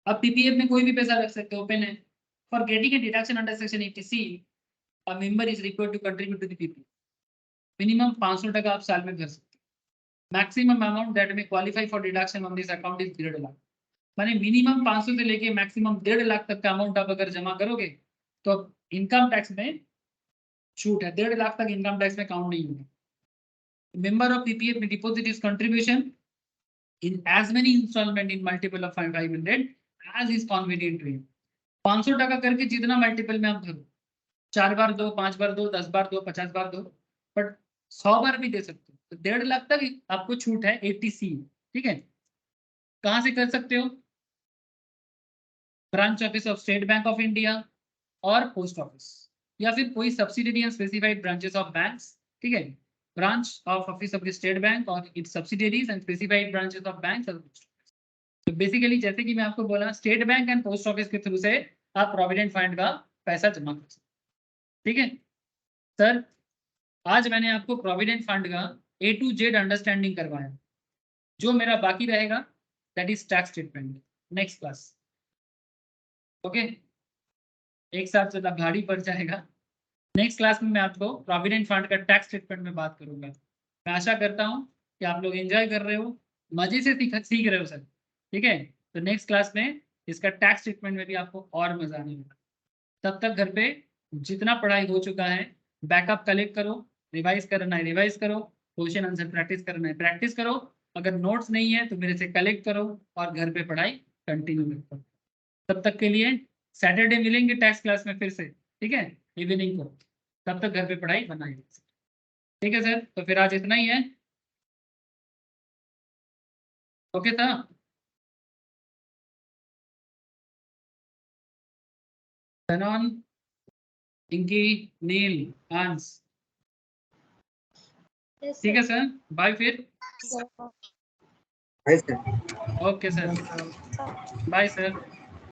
अब पीपीएफ में कोई भी पैसा रख सकते हो, ओपन है। For getting a deduction under section 80C a member is required to contribute to the PPF. Minimum 500 टका आप साल में भर सकते हो। मैक्सिमम अमाउंट दैट में qualify for deduction on this account is 1.5 lakh. माने मिनिमम 500 से लेके मैक्सिमम 1.5 लाख तक का अमाउंट आप अगर जमा करोगे तो इनकम टैक्स में छूट है। 1.5 लाख तक इनकम टैक्स में काउंट नहीं होगा। मेंबर ऑफ पीपीएफ में deposit is contribution in as many installment in multiple of 500 as is convenient to you। 500 टका करके जितना मल्टीपल में आप भरो, 4 बार दो, 5 बार दो, 10 बार दो, 50 बार दो, बट 100 बार भी दे सकते हो। तो 1.5 लाख तक आपको छूट है 80C, ठीक है। कहाँ से कर सकते हो? Branch office of State Bank of India और पोस्ट ऑफिस, या फिर कोई subsidiary and specified branches of banks, ठीक है। Branch of office of the State Bank और its subsidiaries and specified branches of banks. तो बेसिकली जैसे कि मैं आपको बोला, State Bank and post office के थ्रू से आप प्रोविडेंट फंड का पैसा जमा कर सकते, ठीक है। सर आज मैंने आपको प्रोविडेंट फंड का A to Z अंडरस्टैंडिंग करवाया। जो मेरा बाकी रहेगा that is tax statement, next class, okay. एक साथ ज़्यादा भारी पड़ जाएगा। नेक्स्ट क्लास में मैं आपको प्रोविडेंट फंड का टैक्स स्टेटमेंट में बात करूंगा। मैं आशा करता हूं कि आप लोग एंजॉय कर रहे हो, मजे से सीख रहे हो सर, ठीक है। तो नेक्स्ट क्लास में इसका टैक्स स्टेटमेंट में भी आपको और मजा आने वाला। तब तक घर पे जितना पढ़ाई हो चुका है बैकअप कलेक्ट करो, रिवाइज करना है रिवाइज करो, क्वेश्चन आंसर प्रैक्टिस करना है प्रैक्टिस करो। अगर नोट्स नहीं है तो मेरे से कलेक्ट करो और घर पे पढ़ाई कंटिन्यू करो। तब तक के लिए सैटरडे मिलेंगे टैक्स क्लास में फिर से, ठीक है, इवनिंग को। तब तक घर पे पढ़ाई बनाइए, ठीक है सर। तो फिर आज इतना ही है, ओके था। सनॉन, इंकी, नील, आंस, Yes, ठीक sir. है सर, बाय फिर। Hi, sir. Okay sir, bye sir.